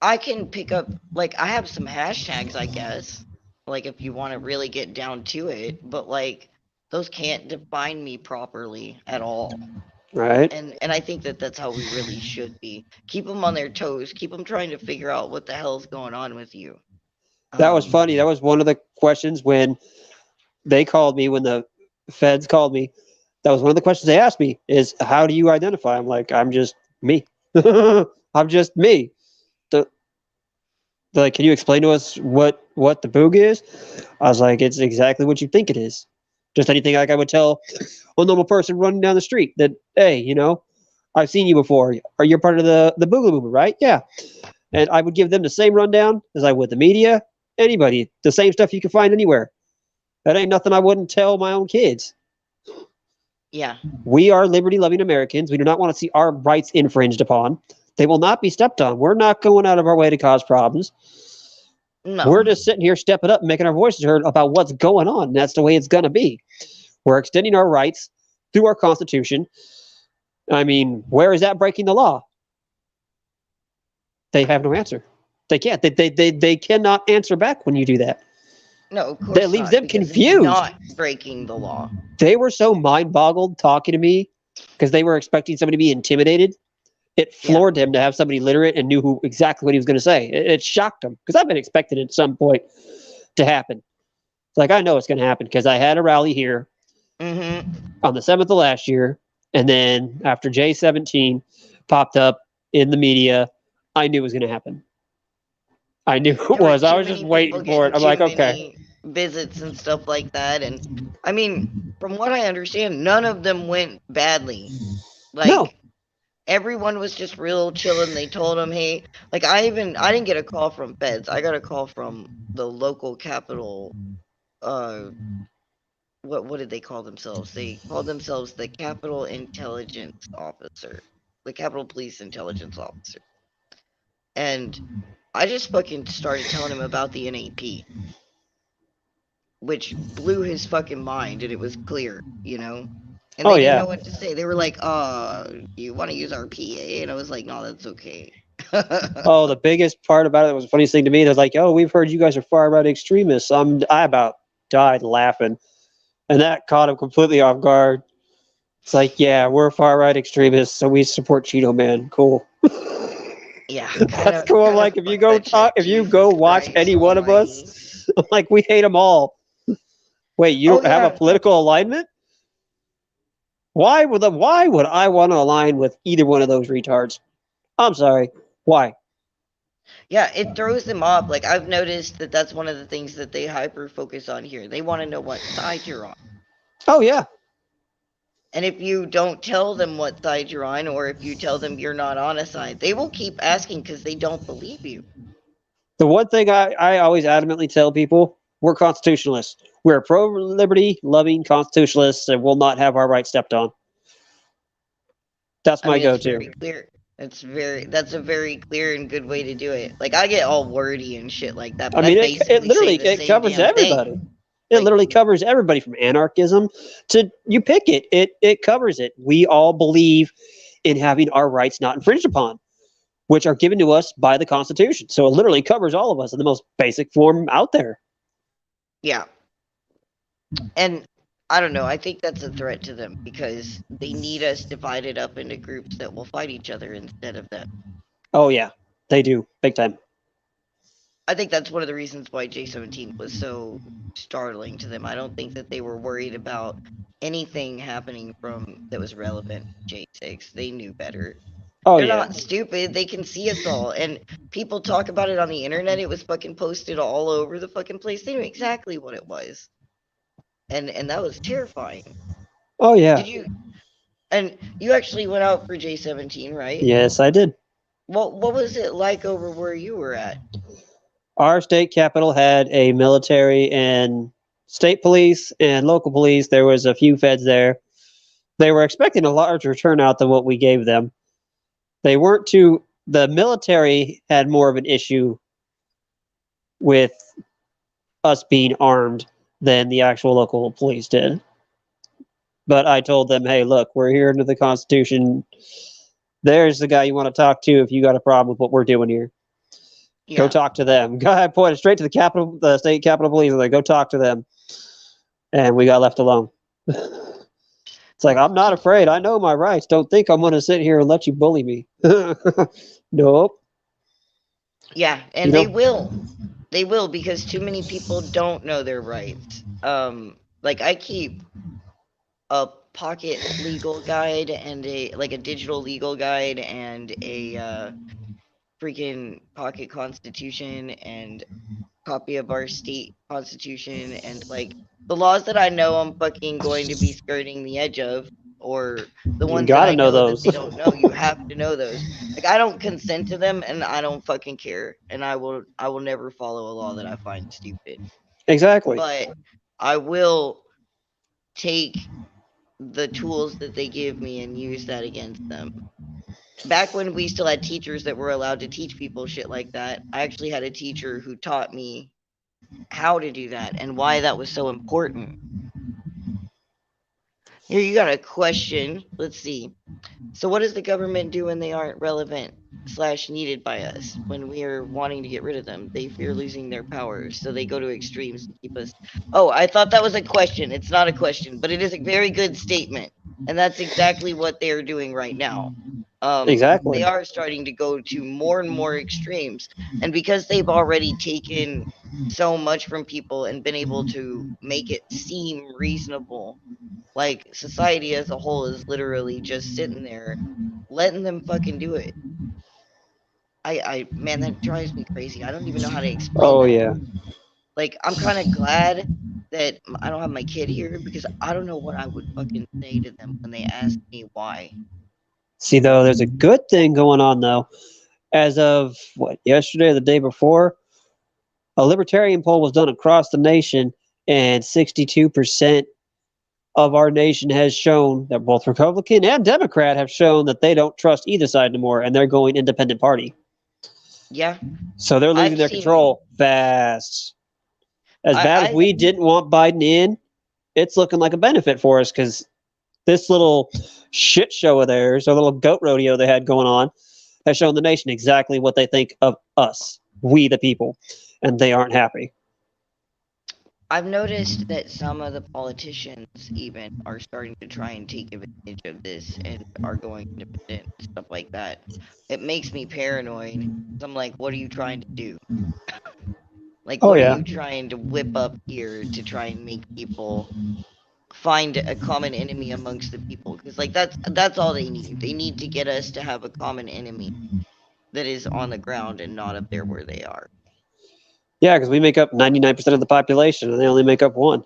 I can pick up like I have some hashtags, I guess. Like if you want to really get down to it, but like those can't define me properly at all. Right? And I think that that's how we really should be. Keep them on their toes. Keep them trying to figure out what the hell's going on with you. That was Um, funny. That was one of the questions when they called me, when the feds called me. That was one of the questions they asked me is, how do you identify? I'm like, I'm just me. I'm just me. The, like, can you explain to us what the boog is? I was like, it's exactly what you think it is. Just anything like I would tell a normal person running down the street that, hey, I've seen you before. Are you part of the Boogaloo Movement, right? Yeah. And I would give them the same rundown as I would the media, anybody, the same stuff you can find anywhere. That ain't nothing I wouldn't tell my own kids. yeah, We are liberty loving Americans. We do not want to see our rights infringed upon. They will not be stepped on. We're not going out of our way to cause problems. We're no, just sitting here stepping up and making our voices heard about what's going on. And that's the way it's going to be. We're extending our rights through our Constitution. I mean, where is that breaking the law? They have no answer. They can't. They cannot answer back when you do that. no, of That course leaves not, them because it's confused. not breaking the law. They were so mind boggled talking to me because they were expecting somebody to be intimidated. It Yeah, floored them to have somebody literate and knew exactly what he was going to say. It shocked them because I've been expecting it at some point to happen. It's like, I know it's going to happen because I had a rally here mm-hmm. on the 7th of last year. And then after J17 popped up in the media, I knew it was going to happen. I knew it There were was. I too was just many people waiting for getting it. I'm too like, okay. many visits and stuff like that, and I mean, from what I understand, none of them went badly. No. Like everyone was just real chilling. They told him, hey, like I didn't get a call from feds. I got a call from the local Capitol what did they call themselves? They called themselves the Capitol Intelligence Officer, the Capitol Police Intelligence Officer. And I just fucking started telling him about the NAP, which blew his fucking mind, and it was clear, you know? And Oh they didn't yeah. know what to say. They were like, you want to use our PA? And I was like, no, that's okay. Oh, the biggest part about it was the funniest thing to me. They're like, "Oh, we've heard you guys are far right extremists." I about died laughing, and that caught him completely off guard. It's like, yeah, we're far right extremists, so we support Cheeto Man. Cool. Yeah, That's cool. I'm kind of like, if you fuck go that talk, shit. if you go Jesus watch Christ any one of Almighty. us, I'm like, we hate them all. Wait, you Oh don't have a yeah, political alignment? Why would I want to align with either one of those retards? I'm sorry. Why? yeah. It throws them off. Like I've noticed that that's one of the things that they hyper focus on here. They want to know what side you're on. Oh yeah. And if you don't tell them what side you're on, or if you tell them you're not on a side, they will keep asking because they don't believe you. The one thing I always adamantly tell people, we're constitutionalists. We're pro-liberty, loving constitutionalists, and will not have our rights stepped on. That's I my mean, it's go-to. very clear. That's a very clear and good way to do it. Like I get all wordy and shit like that, I but I mean, it basically say literally the it same covers damn everybody. thing. It Like, literally covers everybody from anarchism to you pick it. It covers it. We all believe in having our rights not infringed upon, which are given to us by the Constitution. So it literally covers all of us in the most basic form out there. yeah. And I don't know. I think that's a threat to them because they need us divided up into groups that will fight each other instead of them. Oh yeah, they do big time. I think that's one of the reasons why J17 was so startling to them. I don't think that they were worried about anything happening from that was relevant to J6. They knew better. Oh They're yeah, not stupid. They can see us all. And people talk about it on the internet. It was fucking posted all over the fucking place. They knew exactly what it was. And that was terrifying. oh yeah. Did you and you actually went out for J17, right? Yes, I did. What was it like over where you were at? Our state capital had a military and state police and local police. There was a few feds there. They were expecting a larger turnout than what we gave them. They weren't too. The military had more of an issue with us being armed than the actual local police did. But I told them, hey, look, we're here under the Constitution. There's the guy you want to talk to if you got a problem with what we're doing here. Go Yeah. talk to them. Guy pointed straight to the state capitol police, and they go talk to them. And we got left alone. It's like, Well, I'm not afraid. I know my rights. Don't think I'm going to sit here and let you bully me. Nope. yeah, You and they know, will. They will because too many people don't know their rights. Like I keep a pocket legal guide and a digital legal guide and a freaking pocket constitution and copy of our state constitution and like the laws that I know I'm fucking going to be skirting the edge of, or the you ones that got to I know know that those. they don't know. You have to know those. Like I don't consent to them and I don't fucking care. And I will never follow a law that I find stupid. Exactly. But I will take the tools that they give me and use that against them. Back when we still had teachers that were allowed to teach people shit like that, I actually had a teacher who taught me how to do that and why that was so important. Here you got a question. Let's see. So what does the government do when they aren't relevant slash needed by us? When we are wanting to get rid of them, they fear losing their powers, so they go to extremes and keep us. Oh, I thought that was a question. It's not a question, but it is a very good statement, and that's exactly what they are doing right now. They Exactly. are starting to go to more and more extremes, and because they've already taken so much from people and been able to make it seem reasonable, like society as a whole is literally just sitting there letting them fucking do it. Man, that drives me crazy. I don't even know how to explain Oh, that. yeah. Like, I'm kind of glad that I don't have my kid here because I don't know what I would fucking say to them when they ask me why. See, though, there's a good thing going on, though. As of, what, yesterday or the day before, a libertarian poll was done across the nation, and 62% of our nation has shown that both Republican and Democrat have shown that they don't trust either side anymore, and they're going independent party. Yeah, So they're losing I've their seen. control fast. As bad as I we didn't want Biden in, it's looking like a benefit for us because this little shit show of theirs, or little goat rodeo they had going on, has shown the nation exactly what they think of us, we the people, and they aren't happy. I've noticed that some of the politicians even are starting to try and take advantage of this and are going independent and stuff like that. It makes me paranoid. 'Cause I'm like, what are you trying to do? Like, Oh what are yeah, you trying to whip up here to try and make people find a common enemy amongst the people? Because like that's all they need. They need to get us to have a common enemy that is on the ground and not up there where they are. yeah, because we make up 99% of the population, and they only make up 1.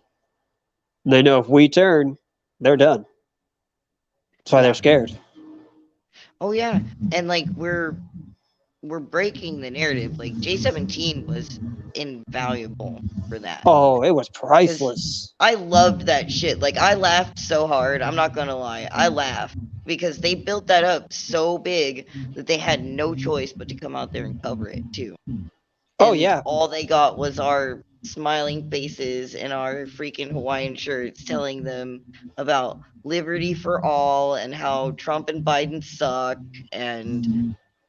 And they know if we turn, they're done. That's why they're Yeah. scared. Oh yeah. And like we're breaking the narrative. Like J17 was invaluable for that. Oh, it was Because priceless. I loved that shit. Like I laughed so hard. I'm not gonna lie. I laughed because they built that up so big that they had no choice but to come out there and cover it too. Oh And yeah. all they got was our smiling faces and our freaking Hawaiian shirts telling them about liberty for all and how Trump and Biden suck, and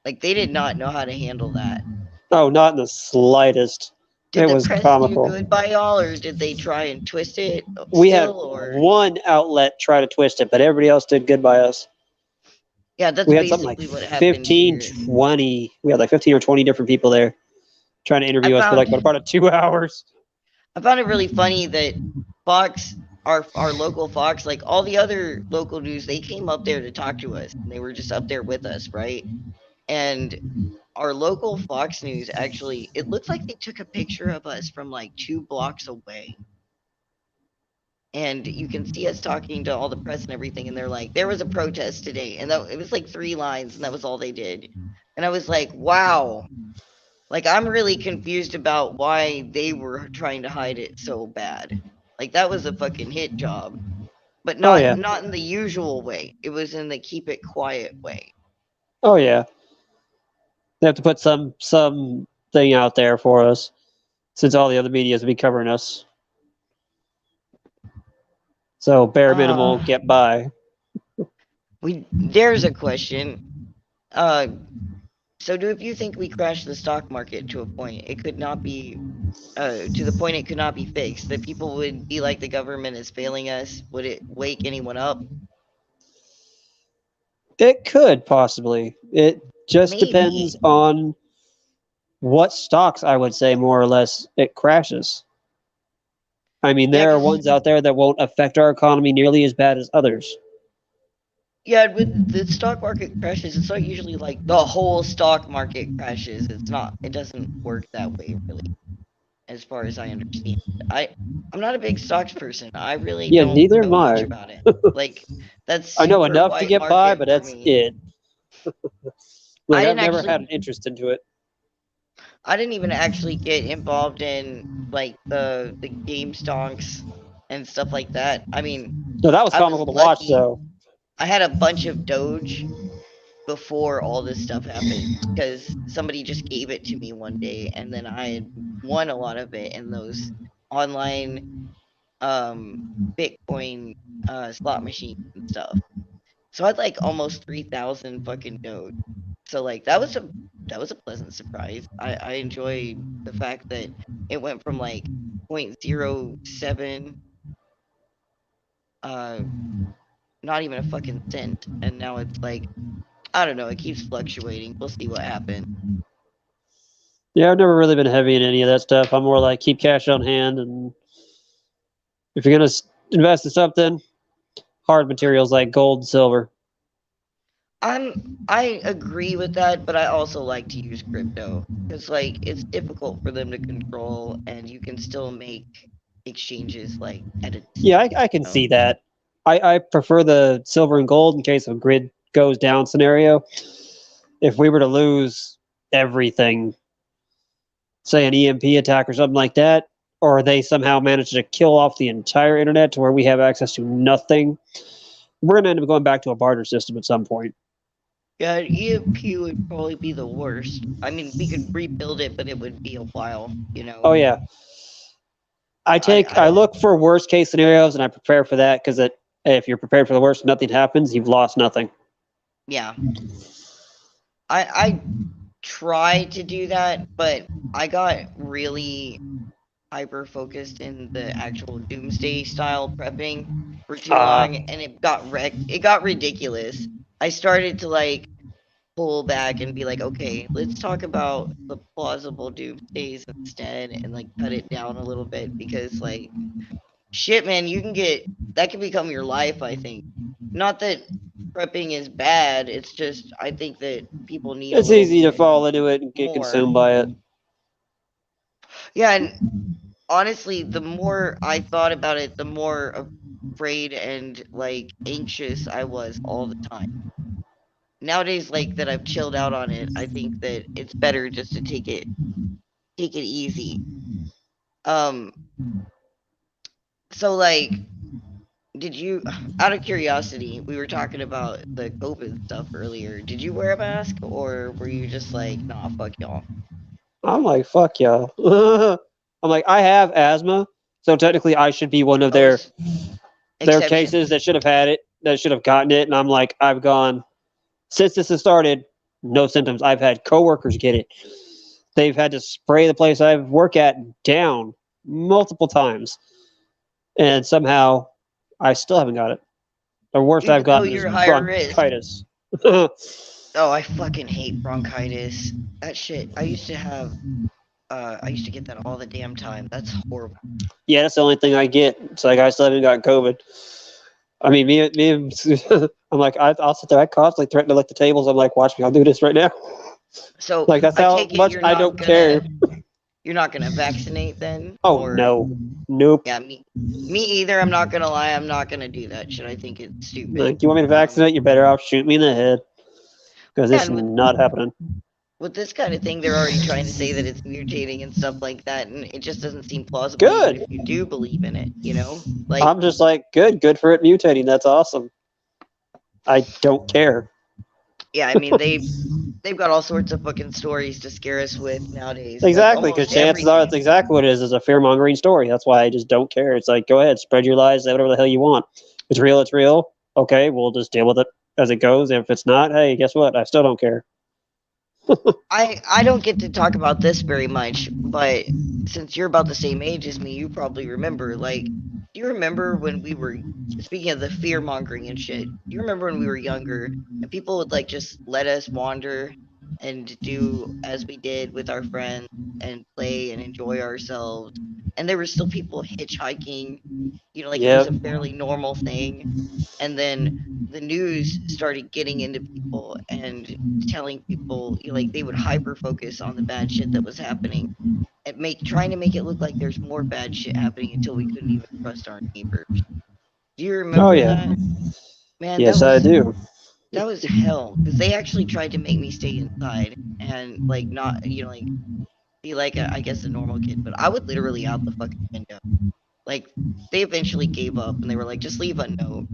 like they did not know how to handle that. Oh, not in the slightest. Did It the was press do comical. good by y'all, or did they try and twist it We had still? Or one outlet try to twist it, but everybody else did good by us. yeah, that's We had something like basically what happened 15, here. 20. We had like 15 or 20 different people there trying to I interview us for like found about 2 hours. I found it really funny that Fox, our local Fox, like all the other local news, they came up there to talk to us, and they were just up there with us, right? And our local Fox News actually, it looked like they took a picture of us from like 2 blocks away. And you can see us talking to all the press and everything, and they're like, there was a protest today, and it was like 3 lines, and that was all they did. And I was like, wow. Like I'm really confused about why they were trying to hide it so bad. Like that was a fucking hit job, but Oh, not yeah. not in the usual way. It was in the keep it quiet way. Oh, yeah. They have to put some thing out there for us since all the other medias will be covering us. So bare minimal, Uh, get by. there's a question. Uh, so do if you think we crashed the stock market to a point it could not be to the point it could not be fixed, that people would be like the government is failing us, would it wake anyone up? It could possibly. It just Maybe. depends on what stocks, I would say, more or less, it crashes. I mean, Yeah, there are because ones out there that won't affect our economy nearly as bad as others. yeah, with the stock market crashes, it's not usually like the whole stock market crashes. It's not. It doesn't work that way, really, as far as I understand. I'm not a big stocks person. I really Yeah, don't neither am know much I. about it. Like that's I know super enough to white get by, market but for that's me. it. I Like, I've didn't never actually. had an interest into it. I didn't even actually get involved in like the game stonks and stuff like that. I mean, No, that was I was comical to watch, lucky. though. I had a bunch of Doge before all this stuff happened because somebody just gave it to me one day, and then I had won a lot of it in those online um Bitcoin slot machines and stuff. So I had like almost 3,000 fucking Doge. So like that was a pleasant surprise. I enjoyed the fact that it went from like 0.07 uh not even a fucking cent, and now it's like I don't know, it keeps fluctuating. We'll see what happens. Yeah, I've never really been heavy in any of that stuff. I'm more like keep cash on hand, and if you're gonna invest in something, hard materials like gold, silver. I agree with that, but I also like to use crypto because like it's difficult for them to control, and you can still make exchanges like at a Yeah, distance, I you can know? see that. I prefer the silver and gold in case a grid goes down scenario. If we were to lose everything, say an EMP attack or something like that, or they somehow manage to kill off the entire internet to where we have access to nothing, we're going to end up going back to a barter system at some point. Yeah, EMP would probably be the worst. I mean, we could rebuild it, but it would be a while, you know. Oh yeah, I I don't. look for worst case scenarios and I prepare for that because if you're prepared for the worst, nothing happens, you've lost nothing. Yeah, I try to do that, but I got really hyper focused in the actual doomsday style prepping for too Uh, long, and it got wrecked. It got ridiculous. I started to like pull back and be like, okay, let's talk about the plausible doomsdays instead, and like cut it down a little bit because like shit, man, you can get that can become your life. I think not that prepping is bad. It's just I think that people need a it's little easy to fall into it and get more. consumed by it. Yeah, and honestly, the more I thought about it, the more afraid and like anxious I was all the time. Nowadays, like that I've chilled out on it, I think that it's better just to take it easy. Um, so like, did you, out of curiosity, we were talking about the COVID stuff earlier. Did you wear a mask or were you just like, nah, fuck y'all? I'm like, fuck y'all. I'm like, I have asthma, so technically I should be one of Oh, it's their cases exceptions. that should have had it, that should have gotten it, and I'm like, I've gone since this has started, no symptoms. I've had coworkers get it. They've had to spray the place I work at down multiple times, and somehow I still haven't got it. The worst I've Even though gotten is you're higher risk. bronchitis. Oh, I fucking hate bronchitis. That shit. I used to get that all the damn time. That's horrible. Yeah, that's the only thing I get. It's like I still haven't got COVID. I mean, I'm like, I'll sit there. I constantly threaten to lick the tables. I'm like, watch me. I'll do this right now. So Like, that's I how take it much I don't care. you're not gonna vaccinate then? Oh, Or no. Nope. yeah, me either, I'm not gonna lie, I'm not gonna do that shit. I think it's stupid. Like, you want me to vaccinate? You're better off shoot me in the head. Because Yeah, this is and not happening. with this kind of thing, they're already trying to say that it's mutating and stuff like that, and it just doesn't seem plausible even if Good. you do believe in it, you know? Like, I'm just like, good for it mutating. That's awesome. I don't care. yeah, I mean they've got all sorts of fucking stories to scare us with nowadays. Like Exactly, because almost chances are that's everything. exactly what it is a fear mongering story. That's why I just don't care. It's like, go ahead, spread your lies, say whatever the hell you want. If it's real, it's real. Okay, we'll just deal with it as it goes. If it's not, hey, guess what? I still don't care. I don't get to talk about this very much, but since you're about the same age as me, you probably remember. Like, do you remember when we were speaking of the fear mongering and shit? Do you remember when we were younger and people would like just let us wander and do as we did with our friends and play and enjoy ourselves? And there were still people hitchhiking, you know, like it was Yep. a fairly normal thing. And then the news started getting into people and telling people, you know, like they would hyper focus on the bad shit that was happening and make trying to make it look like there's more bad shit happening until we couldn't even trust our neighbors. Do you Oh remember yeah. that? Man, Yes, I do. that was hell because they actually tried to make me stay inside and like not, you know, like be like I guess a normal kid, but I would literally out the fucking window. Like they eventually gave up and they were like, just leave a note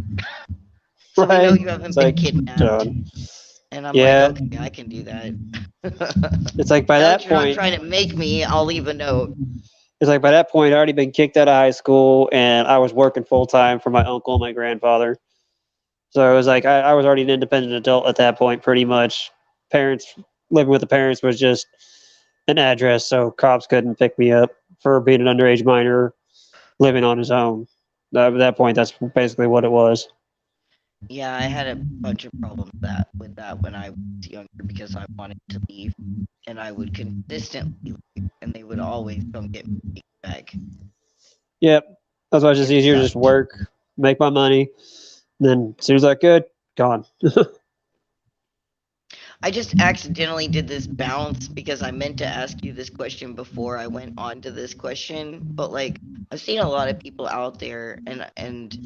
so we know Right? you It's haven't been like, kidnapped. done. And I'm like, Yeah. okay, I can do that. It's like by Now that that you're not point, trying to make me, I'll leave a note. I'd already been kicked out of high school, and I was working full time for my uncle and my grandfather. So it was like I was already an independent adult at that point, pretty much. Parents living with the parents was just an address, so cops couldn't pick me up for being an underage minor living on his own. At that point, that's basically what it was. Yeah, I had a bunch of problems with that when I was younger because I wanted to leave and I would consistently leave and they would always come get me back. Yep, that's why it's just It easier to just sucked. work, make my money, and then as soon as I could, gone. I just accidentally did this bounce because I meant to ask you this question before I went on to this question, but like I've seen a lot of people out there and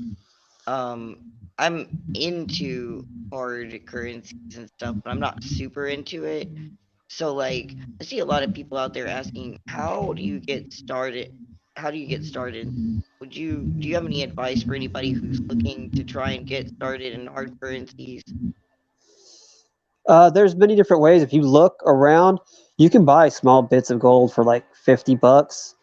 um I'm into hard currencies and stuff, but I'm not super into it. So like I see a lot of people out there asking, how do you get started? how do you get started? Do you have any advice for anybody who's looking to try and get started in hard currencies? There's many different ways. If you look around, you can buy small bits of gold for like $50,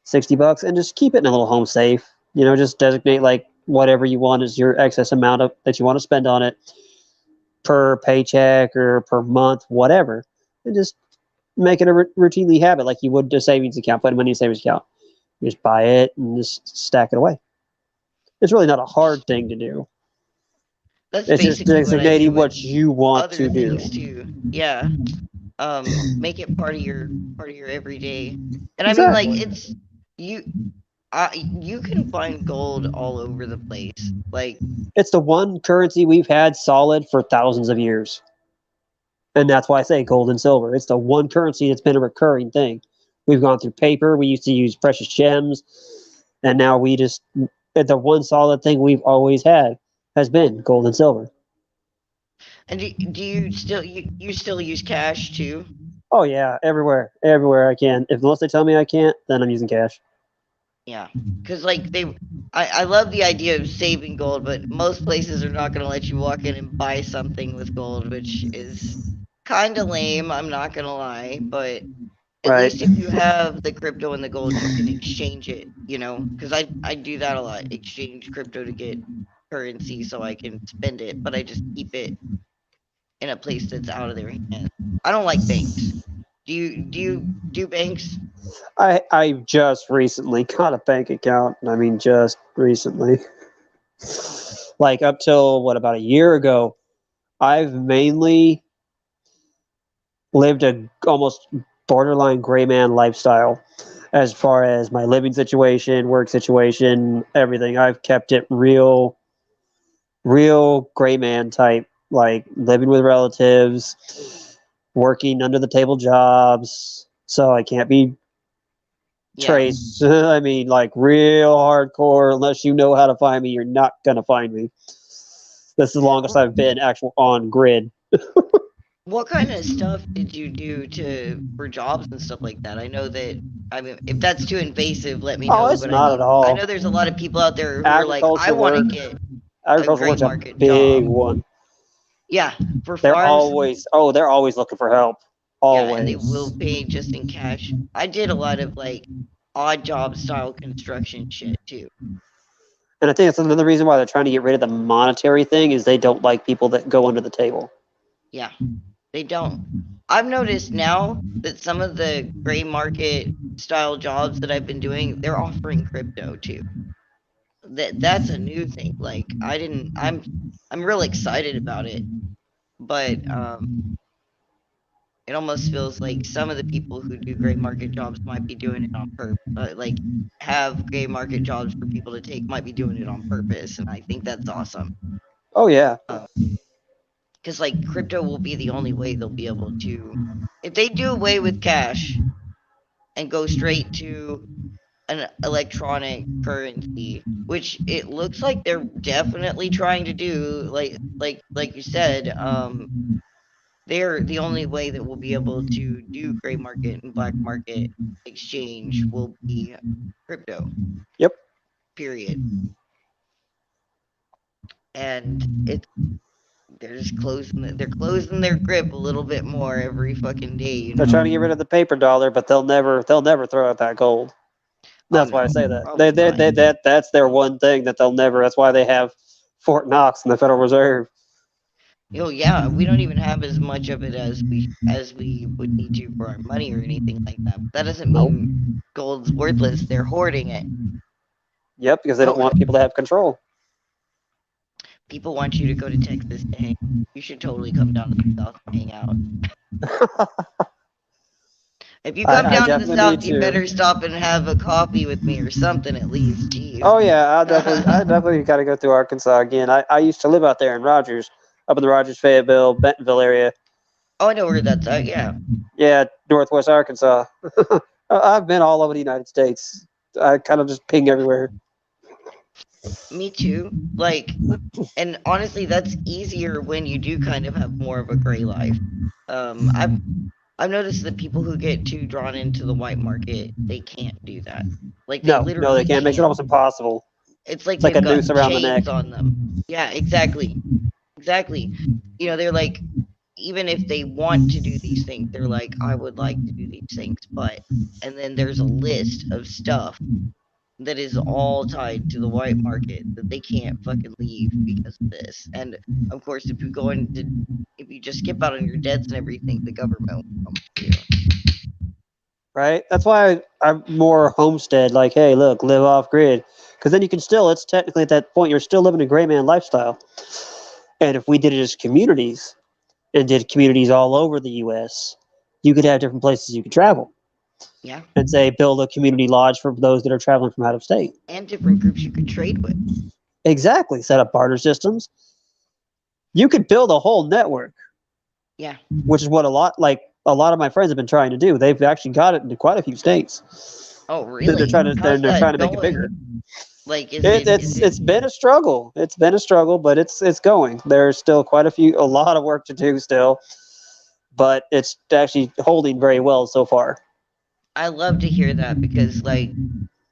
$60, and just keep it in a little home safe. Just designate like whatever you want as your excess amount of that you want to spend on it per paycheck or per month, whatever, and just make it a routinely habit like you would a savings account. Put money in a savings account. You just buy it and just stack it away. It's really not a hard thing to do. That's It's just basically what I do designating with what you want other to do. things too. Yeah. Make it part of your everyday. And I mean, like, Exactly. you you can find gold all over the place. Like, It's the one currency we've had solid for thousands of years. And that's why I say gold and silver. It's the one currency that's been a recurring thing. We've gone through paper. We used to use precious gems. And now the one solid thing we've always had has been gold and silver. and do you still use cash too? Oh, yeah. Everywhere I can. Unless they tell me I can't, then I'm using cash. Yeah, because like I love the idea of saving gold, but most places are not going to let you walk in and buy something with gold, which is kind of lame. I'm not going to lie, but at Right. least if you have the crypto and the gold, you can exchange it. Because I do that a lot, exchange crypto to get currency so I can spend it, but I just keep it in a place that's out of their hands. I don't like banks. Do you do banks? I just recently got a bank account. I mean, just recently. Like up till about a year ago, I've mainly lived a almost borderline gray man lifestyle as far as my living situation, work situation, everything. I've kept it real gray man type, like living with relatives, working under the table jobs, so I can't be Yeah. traced. I mean, like real hardcore. Unless you know how to find me, you're not gonna find me. This is the longest I've been actual on grid. What kind of stuff did you do to for jobs and stuff like that? I know that I mean if that's too invasive, let me Oh, know, it's but I not at mean, I all. know there's a lot of people out there who are like, I Agriculture want to work. get a Agriculture gray work's a market big job. one. Yeah, for They're farms. always they're always looking for help. Yeah, and they will Always. pay just in cash. I did a lot of like odd job style construction shit too. And I think that's another reason why they're trying to get rid of the monetary thing is they don't like people that go under the table. Yeah, they don't. I've noticed now that some of the gray market style jobs that I've been doing, they're offering crypto too. That's a new thing. Like I didn't I'm real excited about it, but it almost feels like some of the people who do gray market jobs might be doing it on purpose. Like have gray market jobs for people to take might be doing it on purpose, and I think that's awesome. Oh yeah. Because like crypto will be the only way they'll be able to, if they do away with cash and go straight to an electronic currency, which it looks like they're definitely trying to do, like you said, they're the only way that we'll be able to do gray market and black market exchange will be crypto, Yep. period. And it's they're closing their grip a little bit more every fucking day, They're trying to get rid of the paper dollar, but they'll never throw out that gold. Oh That's why I no, say that. probably not. That's their one thing that they'll never. That's why they have Fort Knox and the Federal Reserve. Oh yeah, we don't even have as much of it as we would need to for our money or anything like that. But that doesn't Nope. mean gold's worthless. They're hoarding it. Yep, because they don't Oh, want people to have control. people want you to go to Texas to hang. You should totally come down to the South and hang out. If you come I down to the definitely need South, you to. better stop and have a coffee with me or something at least. Jeez. Oh yeah, I definitely got to go through Arkansas again. I used to live out there in Rogers, up in the Rogers, Fayetteville, Bentonville area. Oh, I know where that's at. Yeah, Yeah, Northwest Arkansas. I've been all over the United States. I kind of just ping everywhere. me too. Like, and honestly, that's easier when you do kind of have more of a gray life. I've I've noticed that people who get too drawn into the white market, they can't do that. Like they No, they literally can't. It makes it can't. almost impossible. It's like It's like they've a noose got around the neck. chains on them. Yeah, exactly. Exactly. They're like, even if they want to do these things, they're like, I would like to do these things, but, and then there's a list of stuff that is all tied to the white market that they can't fucking leave because of this. And of course, if you just skip out on your debts and everything, the government will come for you. Right? That's why I'm more homestead. Like, hey, look, live off grid, because then you can still. It's technically at that point you're still living a gray man lifestyle. And if we did it as communities and did communities all over the U.S., you could have different places you could travel. Yeah. And say build a community lodge for those that are traveling from out of state. And different groups you could trade with. Exactly. Set up barter systems. You could build a whole network. Yeah. Which is what a lot of my friends have been trying to do. They've actually got it into quite a few states. Oh, really? They're trying to How's they're trying that to make it going? bigger. Like, It's been a struggle. It's been a struggle, but it's going. There's still a lot of work to do still, but it's actually holding very well so far. I love to hear that because, like,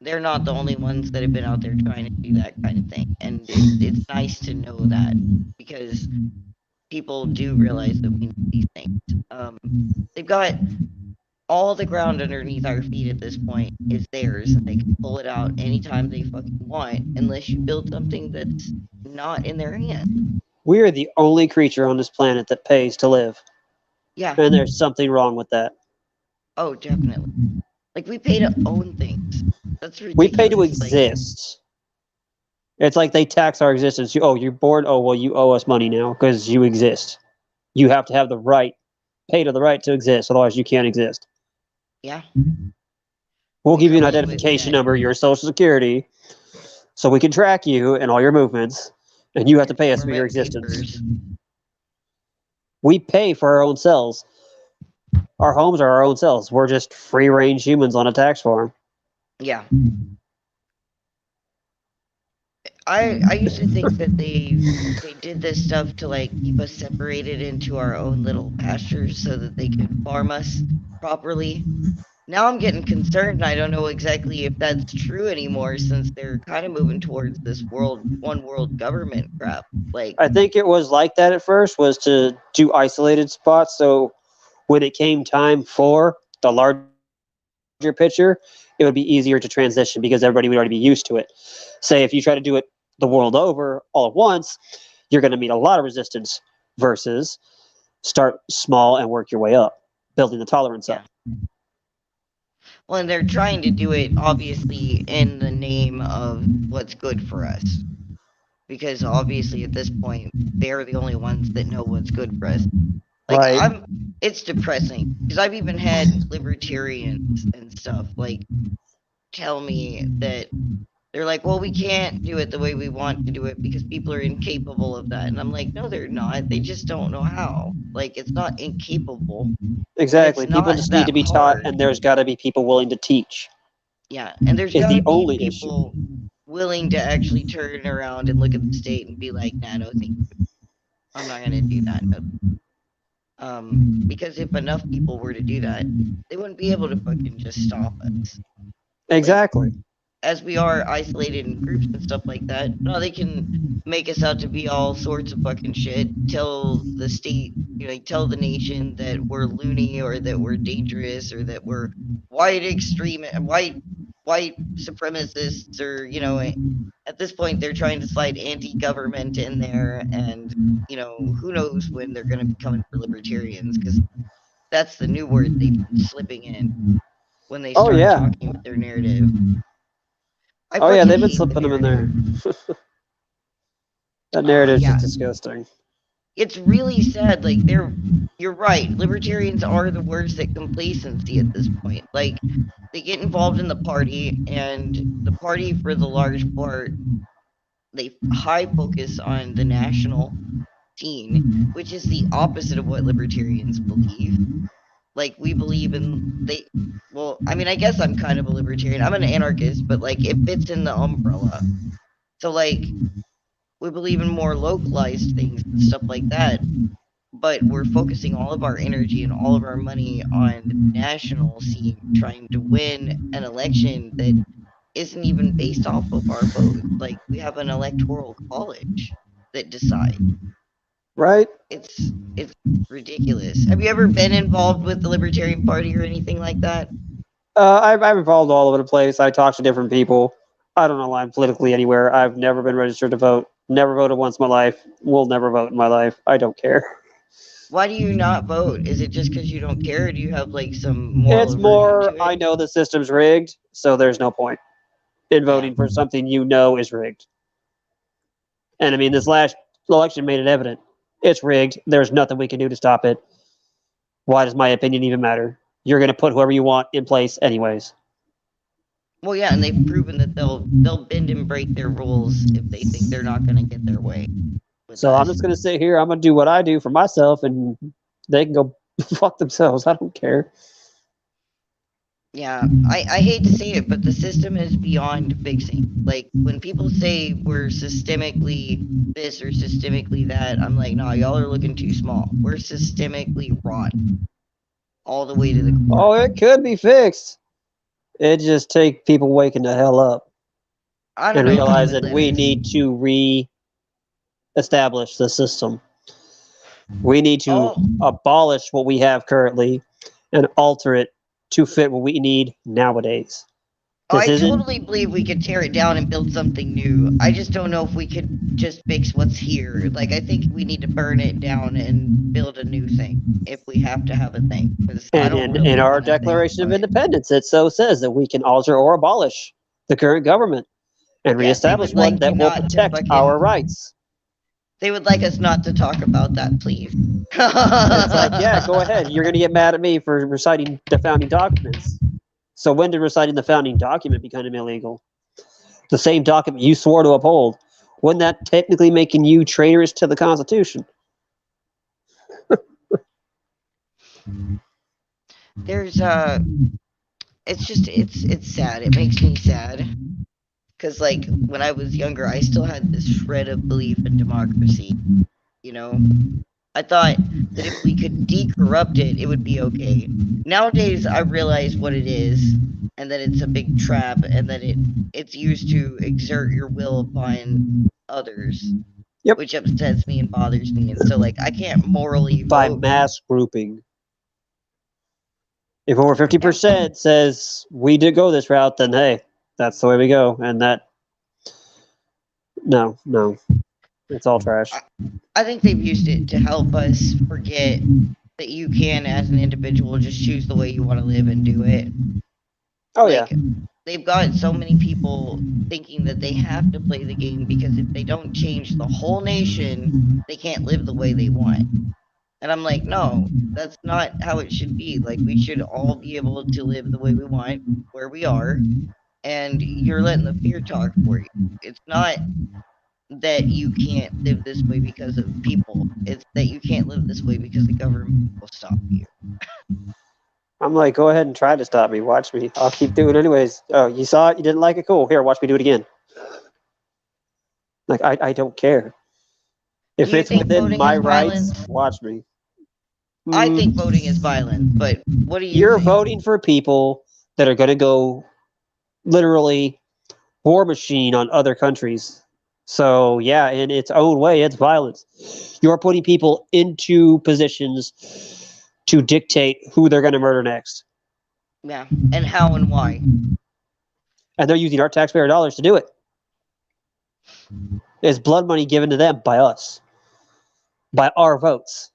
they're not the only ones that have been out there trying to do that kind of thing. And it's nice to know that because people do realize that we need these things. They've got all the ground underneath our feet at this point is theirs, and they can pull it out anytime they fucking want, unless you build something that's not in their hands. We are the only creature on this planet that pays to live, Yeah. and there's something wrong with that. Oh, definitely. Like, we pay to own things. That's We pay to ridiculous. Like, exist. It's like they tax our existence. You're bored. Oh, well, you owe us money now because you exist. You have to have the right, pay to the right to exist. Otherwise, you can't exist. yeah. We'll give you an Comes with identification that number, your social security, so we can track you and all your movements, and you have to pay us for your government existence. papers. We pay for our own cells. Our homes are our own cells. We're just free range humans on a tax farm. Yeah. I used to think that they did this stuff to like keep us separated into our own little pastures so that they could farm us properly. Now I'm getting concerned and I don't know exactly if that's true anymore since they're kind of moving towards this one world government crap. Like, I think it was like that at first, was to do isolated spots. So when it came time for the larger picture, it would be easier to transition because everybody would already be used to it. Say if you try to do it the world over all at once, you're going to meet a lot of resistance versus start small and work your way up, building the tolerance up. well, and they're trying to do it obviously in the name of what's good for us. Because obviously at this point they're the only ones that know what's good for us. Like, Right. it's depressing because I've even had libertarians and stuff like tell me that they're like, well, we can't do it the way we want to do it because people are incapable of that. And I'm like, no, they're not. They just don't know how. Like, it's not incapable. Exactly. And it's People not just need that to be taught, hard. and there's got to be people willing to teach. Yeah. And there's Is got to the be only people willing to actually turn around and look at the state and be like, nah, no, thank you. I'm not going to do that. Because if enough people were to do that, they wouldn't be able to fucking just stop us. Exactly. As we are isolated in groups and stuff like that, no, they can make us out to be all sorts of fucking shit. Tell the state, tell the nation that we're loony or that we're dangerous or that we're white supremacists or at this point they're trying to slide anti-government in there and who knows when they're going to be coming for libertarians because that's the new word they've been slipping in when they Oh start yeah. talking with their narrative. Oh yeah, they've been hate the slipping them in there. narrative. That narrative's Yeah, just disgusting. it's really sad. Like you're right. Libertarians are the worst at complacency at this point. Like they get involved in the party, and the party, for the large part, they high focus on the national scene, which is the opposite of what libertarians believe. Like we believe in they. Well, I mean, I guess I'm kind of a libertarian. I'm an anarchist, but like it fits in the umbrella. So like we believe in more localized things and stuff like that. but we're focusing all of our energy and all of our money on the national scene, trying to win an election that isn't even based off of our vote. Like, we have an electoral college that decides. Right? It's ridiculous. Have you ever been involved with the Libertarian Party or anything like that? I'm involved all over the place. I talk to different people. I don't align politically anywhere. I've never been registered to vote. Never voted once in my life. Will never vote in my life. I don't care. Why do you not vote? Is it just because you don't care, or do you have like some moral It's aversion more, to I it? know the system's rigged, so there's no point in Yeah. voting for something you know is rigged. And I mean, this last election made it evident. It's rigged. There's nothing we can do to stop it. Why does my opinion even matter? You're going to put whoever you want in place, anyways. Well, yeah, and they've proven that they'll bend and break their rules if they think they're not going to get their way with So I'm us. just going to sit here. I'm going to do what I do for myself, and they can go fuck themselves. I don't care. Yeah, I hate to say it, but the system is beyond fixing. Like, when people say we're systemically this or systemically that, I'm like, nah, y'all are looking too small. We're systemically rotten all the way to the core. Oh, it could be fixed. It just take people waking the hell up I don't and know if I'm realize with that we this. need to re-establish the system. We need to Oh, abolish what we have currently and alter it to fit what we need nowadays. This I isn't, totally believe we could tear it down and build something new. I just don't know if we could just fix what's here. Like, I think we need to burn it down and build a new thing if we have to have a thing. Because I and don't in really our want a thing. Declaration of But Independence, it so says that we can alter or abolish the current government and yeah, they reestablish would one like you that will not to protect our fucking. rights. They would like us not to talk about that, please. It's like, yeah, go ahead. You're going to get mad at me for reciting the founding documents. So when did reciting the founding document become illegal? The same document you swore to uphold. Wouldn't that technically making you traitors to the Constitution? There's it's sad. It makes me sad because like when I was younger, I still had this shred of belief in democracy. You know, I thought that if we could decorrupt it, it would be okay. Nowadays, I realize what it is, and that it's a big trap, and that it's used to exert your will upon others, Yep. which upsets me and bothers me. And so, like, I can't morally By vote. mass grouping. If over Yeah, 50% says we did go this route, then hey, that's the way we go. And that, no, it's all trash. I think they've used it to help us forget that you can, as an individual, just choose the way you want to live and do it. Oh, yeah. Like, they've got so many people thinking that they have to play the game because if they don't change the whole nation, they can't live the way they want. And I'm like, no, that's not how it should be. Like, we should all be able to live the way we want, where we are, and you're letting the fear talk for you. It's not that you can't live this way because of people, it's that you can't live this way because the government will stop you. I'm like, go ahead and try to stop me. Watch me. I'll keep doing it anyways. Oh, you saw it? You didn't like it? Cool. Here, watch me do it again. Like, I don't care. Do If you it's think within voting my is rights, violence? watch me. I think voting is violent, but what do you You're think? voting for people that are going to go literally war machine on other countries. So, yeah, in its own way, it's violence. You're putting people into positions to dictate who they're going to murder next. Yeah, and how and why? And they're using our taxpayer dollars to do it. It's blood money given to them by us, by our votes.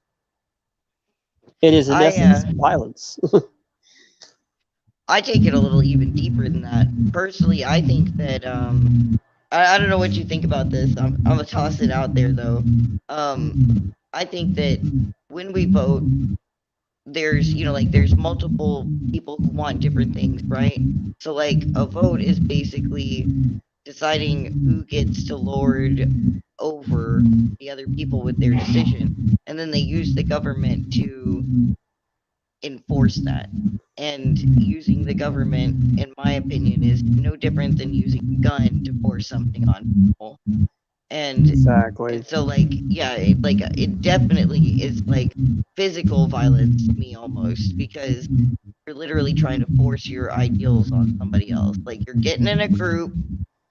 It is, in essence, I violence. I take it a little even deeper than that. Personally, I think that I don't know what you think about this. I'm gonna toss it out there though. I think that when we vote, there's like there's multiple people who want different things, right? So like a vote is basically deciding who gets to lord over the other people with their decision, and then they use the government to enforce that. And using the government, in my opinion, is no different than using a gun to force something on people. And Exactly. so like yeah, it definitely is like physical violence to me almost, because you're literally trying to force your ideals on somebody else. Like you're getting in a group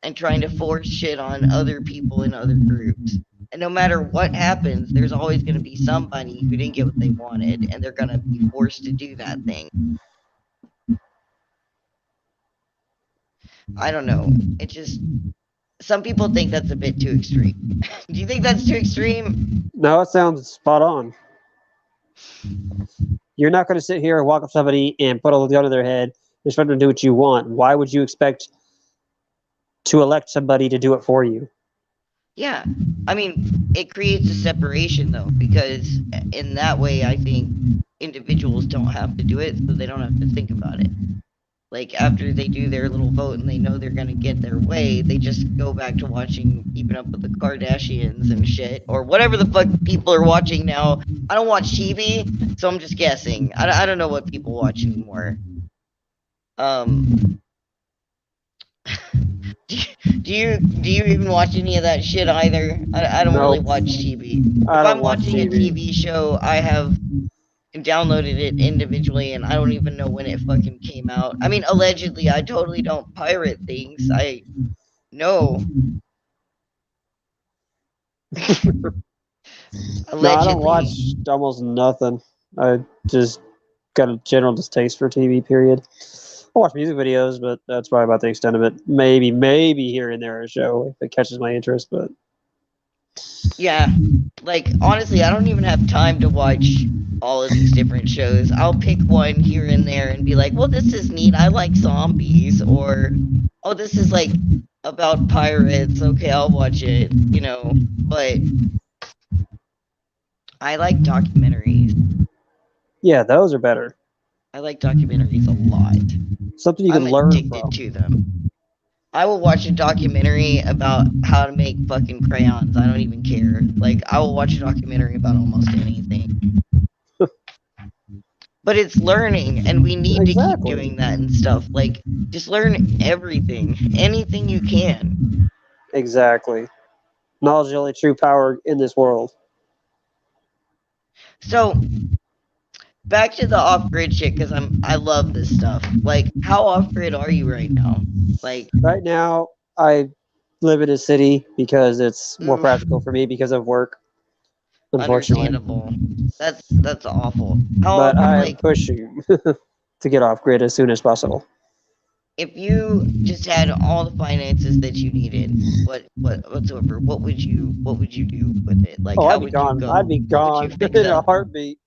and trying to force shit on other people in other groups. And no matter what happens, there's always going to be somebody who didn't get what they wanted, and they're going to be forced to do that thing. I don't know. It just, some people think that's a bit too extreme. Do you think that's too extreme? No, it sounds spot on. You're not going to sit here and walk up to somebody and put a gun to their head and expect them to do what you want. Why would you expect to elect somebody to do it for you? Yeah. I mean, it creates a separation though, because in that way, I think individuals don't have to do it, so they don't have to think about it. Like after they do their little vote and they know they're gonna get their way, they just go back to watching Keeping Up with the Kardashians and shit, or whatever the fuck people are watching now. I don't watch TV, so I'm just guessing. I don't know what people watch anymore. Um, do you even watch any of that shit either? I don't really Nope. watch TV. I If don't I'm watch watching a TV. TV show, I have downloaded it individually, and I don't even know when it fucking came out. I mean, allegedly, I totally don't pirate things. I know. No, I don't watch Allegedly. almost nothing. I just got a general distaste for TV, period. I watch music videos, but that's probably about the extent of it. Maybe here and there a show if it catches my interest, but Yeah. Like, honestly, I don't even have time to watch all of these different shows. I'll pick one here and there and be like, well, this is neat. I like zombies. Or, oh, this is like about pirates. Okay, I'll watch it, you know. But I like documentaries. yeah, those are better. I like documentaries a lot. Something you can I'm learn addicted from. to them. I will watch a documentary about how to make fucking crayons. I don't even care. Like, I will watch a documentary about almost anything. But it's learning, and we need to keep Exactly. doing that and stuff. Like, just learn everything, anything you can. Exactly. Knowledge is the only true power in this world. So, back to the off-grid shit, because I love this stuff. Like, how off-grid are you right now? Like, Right now, I live in a city because it's more oof, practical for me because of work, unfortunately. understandable. That's awful. How But often, I am like, pushing to get off grid as soon as possible. if you just had all the finances that you needed, what whatsoever, what would you do with it? Like, Oh, how I'd be would you gone. go? I'd be What would you gone fix in a up? heartbeat.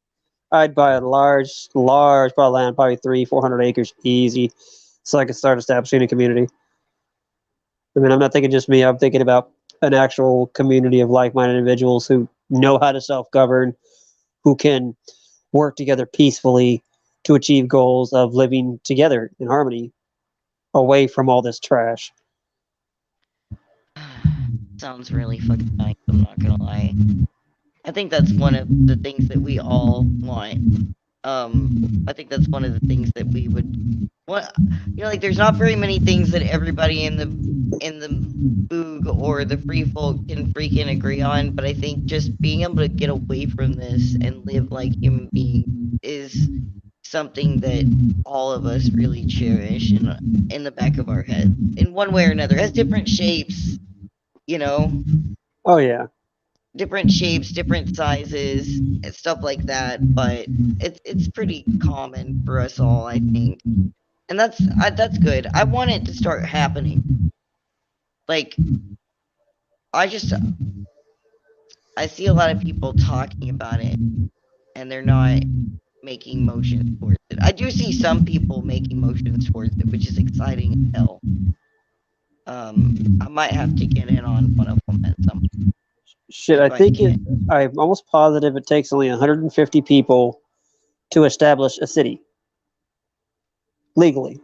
I'd buy a large plot of land, probably 300-400 acres, easy, so I could start establishing a community. I mean, I'm not thinking just me. I'm thinking about an actual community of like-minded individuals who know how to self-govern, who can work together peacefully to achieve goals of living together in harmony, away from all this trash. Sounds really fucking nice. I'm not gonna lie. I think that's one of the things that we all want. I think that's one of the things that we would want. You know, like there's not very many things that everybody in the boog or the free folk can freaking agree on, but I think just being able to get away from this and live like human beings is something that all of us really cherish in the back of our head in one way or another. It has different shapes, you know, Oh yeah, different shapes, different sizes, and stuff like that. But it's pretty common for us all, I think, and that's good. I want it to start happening. Like I just I see a lot of people talking about it, and they're not making motions towards it. I do see some people making motions towards it, which is exciting as hell. I might have to get in on one of them at some point shit. if I can. I'm almost positive it takes only 150 people to establish a city legally,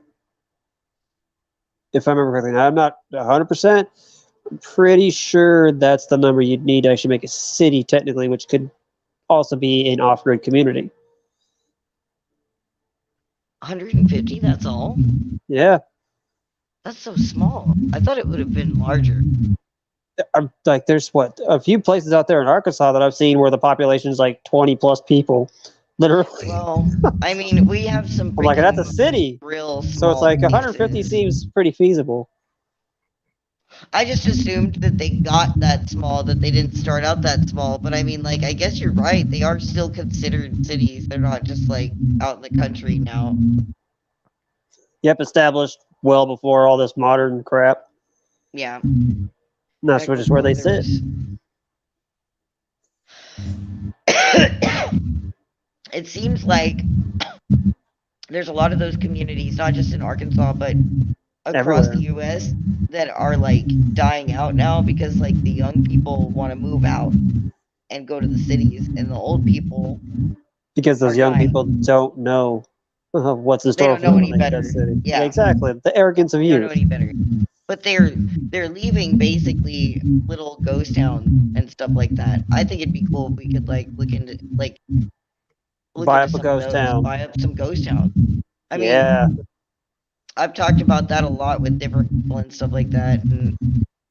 if I remember correctly. Now, I'm not 100%. I'm pretty sure that's the number you'd need to actually make a city, technically, which could also be an off-grid community. 150, that's all? Yeah, That's so small. I thought it would have been larger. like there's what a few places out there in Arkansas that I've seen where the population is like 20 plus people, literally. Well, I mean, we have some I'm like, that's a freaking city, real so it's small like 150 places. seems pretty feasible. I just assumed that they got that small, that they didn't start out that small. But I mean, like, I guess you're right. They are still considered cities. They're not just like out in the country now. Yep, established well before all this modern crap. Yeah. And that's Back just where before they there sit. was. It seems like there's a lot of those communities, not just in Arkansas, but across the Everywhere. U.S. that are like dying out now because like the young people want to move out and go to the cities, and the old people Because are those young people dying. don't know what's in They store don't for them know when any they hit that better. city. Yeah, Yeah, exactly. The arrogance of they don't know youth. any better. But they're leaving basically little ghost towns and stuff like that. I think it'd be cool if we could like look Buy into up a some of ghost those, town. buy up some ghost towns. I Yeah. mean, I've talked about that a lot with different people and stuff like that. And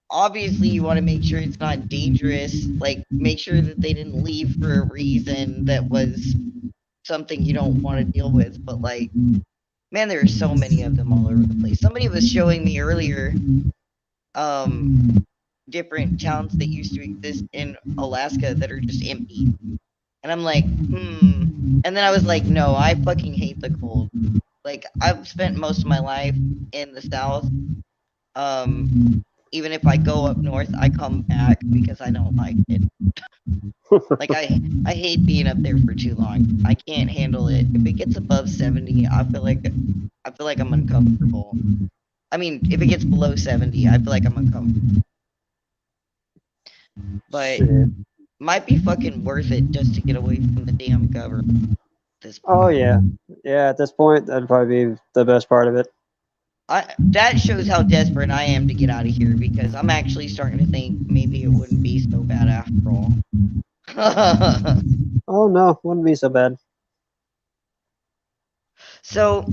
obviously, you want to make sure it's not dangerous. Like, make sure that they didn't leave for a reason that was something you don't want to deal with. But like, man, there are so many of them all over the place. Somebody was showing me earlier, different towns that used to exist in Alaska that are just empty. And I'm like, And then I was like, no, I fucking hate the cold. Like, I've spent most of my life in the South. Even if I go up north, I come back because I don't like it. Like, I hate being up there for too long. I can't handle it. If it gets above 70, I feel like I'm uncomfortable. I mean, if it gets below 70, I feel like I'm uncomfortable. But Shit. might be fucking worth it just to get away from the damn government at this Oh point. yeah. Yeah, at this point that'd probably be the best part of it. That shows how desperate I am to get out of here because I'm actually starting to think maybe it wouldn't be so bad after all. Oh no, wouldn't be so bad. So,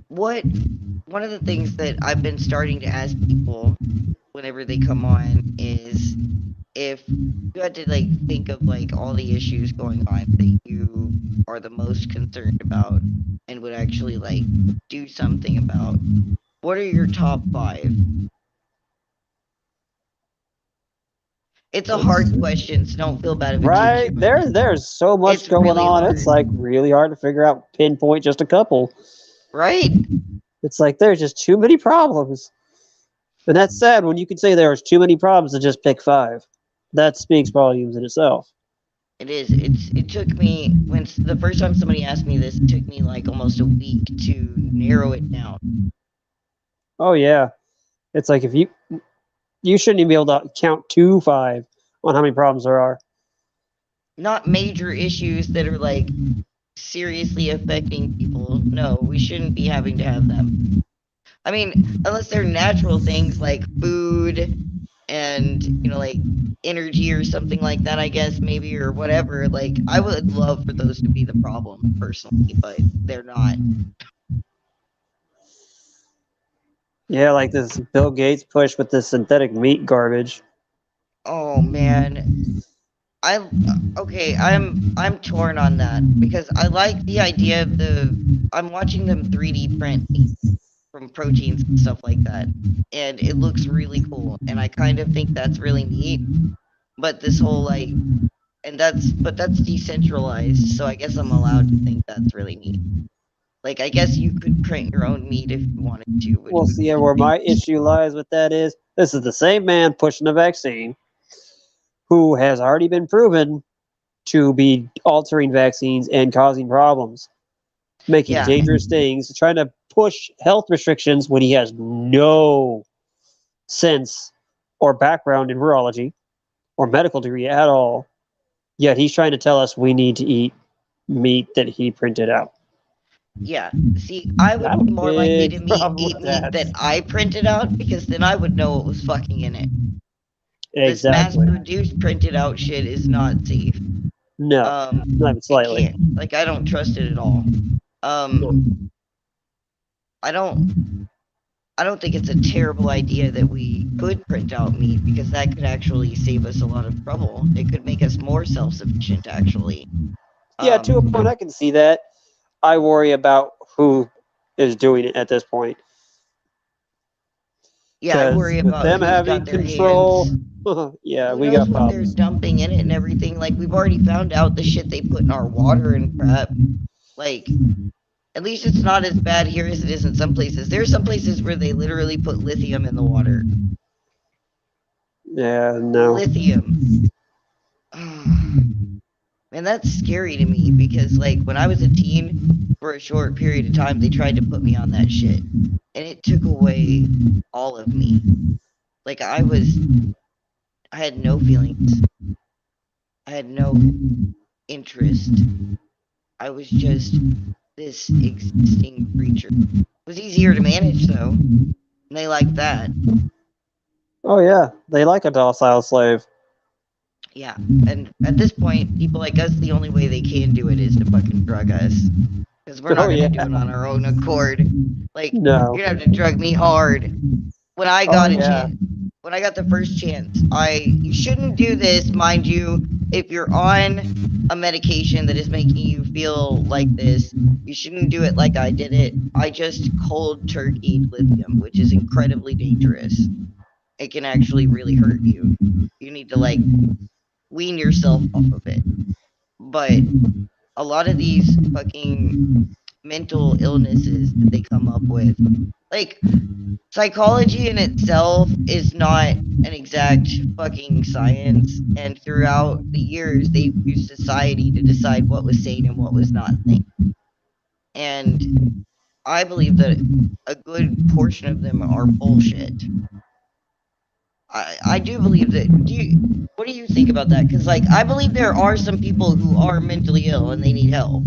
what one of the things that I've been starting to ask people whenever they come on is if you had to like think of like all the issues going on that you are the most concerned about and would actually like do something about, what are your top 5? It's a Let's hard see. question, so don't feel bad if it's too Right. There's so much it's going really on. It's hard, like really hard to figure out pinpoint just a couple. right? It's like there's just too many problems. And that's sad when you can say there's too many problems to just pick 5. That speaks volumes in itself. It is. It took me the first time somebody asked me this, it took me like almost a week to narrow it down. Oh yeah. It's like if you shouldn't even be able to count to 5 on how many problems there are. Not major issues that are like seriously affecting people. No, we shouldn't be having to have them. I mean, unless they're natural things like food and, like energy or something like that, I guess, maybe, or whatever. Like, I would love for those to be the problem personally, but they're not. Yeah, like this Bill Gates push with this synthetic meat garbage. Oh man. I okay, I'm torn on that because I like the idea of I'm watching them 3D print meat from proteins and stuff like that, and it looks really cool, and I kind of think that's really neat. But this whole like, but that's decentralized, so I guess I'm allowed to think that's really neat. Like, I guess you could print your own meat if you wanted to, which We'll would see be where my dangerous. issue lies with that is. This is the same man pushing the vaccine who has already been proven to be altering vaccines and causing problems, making Yeah, dangerous things, trying to push health restrictions when he has no sense or background in virology or medical degree at all. Yet he's trying to tell us we need to eat meat that he printed out. yeah. See, I I have would a be more likely to big problem eat with meat that. that I printed out because then I would know what was fucking in it. This Exactly. mass-produced printed out shit is not safe. No, not even It slightly. can't. Like, I don't trust it at all. No. I don't. I don't think it's a terrible idea that we could print out meat because that could actually save us a lot of trouble. It could make us more self-sufficient, actually. Yeah, to a point, I can see that. I worry about who is doing it at this point. Yeah, I Because worry with about them who's having got their control, hands. yeah, Who we knows got what they're problems. dumping in it and everything? Like, we've already found out the shit they put in our water and crap. Like, at least it's not as bad here as it is in some places. There are some places where they literally put lithium in the water. Yeah, no. Lithium. Man, that's scary to me because, like, when I was a teen, for a short period of time, they tried to put me on that shit. And it took away all of me. Like, I had no feelings. I had no interest. I was just this existing creature. It was easier to manage, though. And they liked that. Oh, yeah, they like a docile slave. Yeah. And at this point, people like us, the only way they can do it is to fucking drug us. Because we're not Oh, going to yeah. do it on our own accord. Like, No. you're going to have to drug me hard. When I Oh, got a yeah. chance, when I got the first chance, you shouldn't do this, mind you, if you're on a medication that is making you feel like this, you shouldn't do it like I did it. I just cold turkeyed lithium, which is incredibly dangerous. It can actually really hurt you. You need to, like, wean yourself off of it. But a lot of these fucking mental illnesses that they come up with, like, psychology in itself is not an exact fucking science, and throughout the years, they've used society to decide what was sane and what was not sane. And I believe that a good portion of them are bullshit. I do believe that. What do you think about that? Because, like, I believe there are some people who are mentally ill and they need help,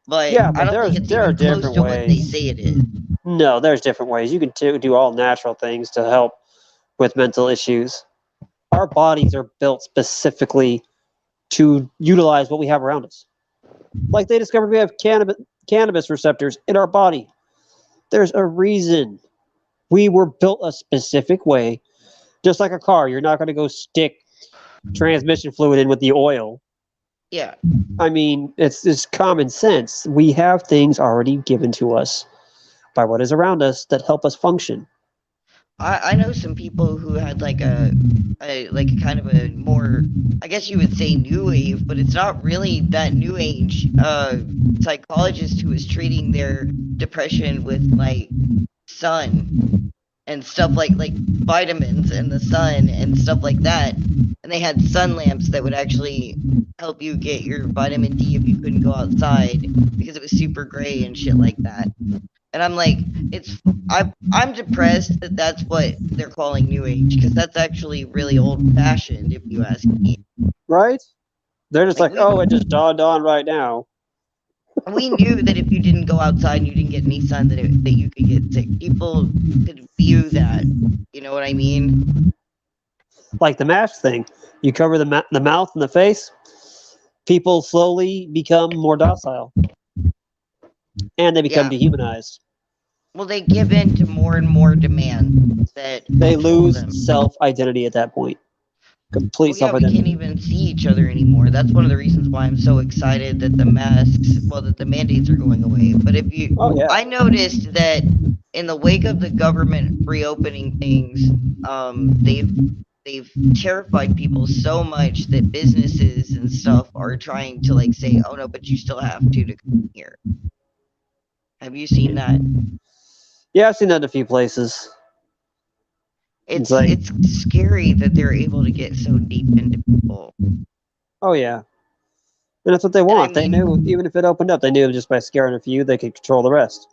but Yeah, I but don't think it's there are even close different to what they ways. say it is. No, there's different ways. You can do all natural things to help with mental issues. Our bodies are built specifically to utilize what we have around us. Like they discovered we have cannabis receptors in our body. There's a reason. We were built a specific way. Just like a car, you're not going to go stick transmission fluid in with the oil. Yeah. I mean, it's just common sense. We have things already given to us by what is around us that help us function. I know some people who had like a kind of a more, I guess you would say, new wave, but it's not really that new age psychologist who was treating their depression with like sun and stuff, like vitamins and the sun and stuff like that. And they had sun lamps that would actually help you get your vitamin D if you couldn't go outside because it was super gray and shit like that. And I'm like, I'm depressed that that's what they're calling new age, because that's actually really old fashioned, if you ask me. Right? They're just Like like, oh, it just dawned on right now. we knew that if you didn't go outside and you didn't get any sun, that you could get sick. People could view that. You know what I mean? Like the mask thing. You cover the mouth and the face, people slowly become more docile. And they become Yeah. dehumanized. Well, they give in to more and more demands that They control lose them. self-identity at that point. Complete Well, yeah, we self-identity. can't even see each other anymore. That's one of the reasons why I'm so excited that the mandates are going away. But Oh, yeah. I noticed that in the wake of the government reopening things, they've terrified people so much that businesses and stuff are trying to like say, oh no, but you still have to come here. Have you seen that? Yeah, I've seen that in a few places. It's like, it's scary that they're able to get so deep into people. oh, yeah. And that's what they want. They mean, knew, even if it opened up, they knew just by scaring a few, they could control the rest.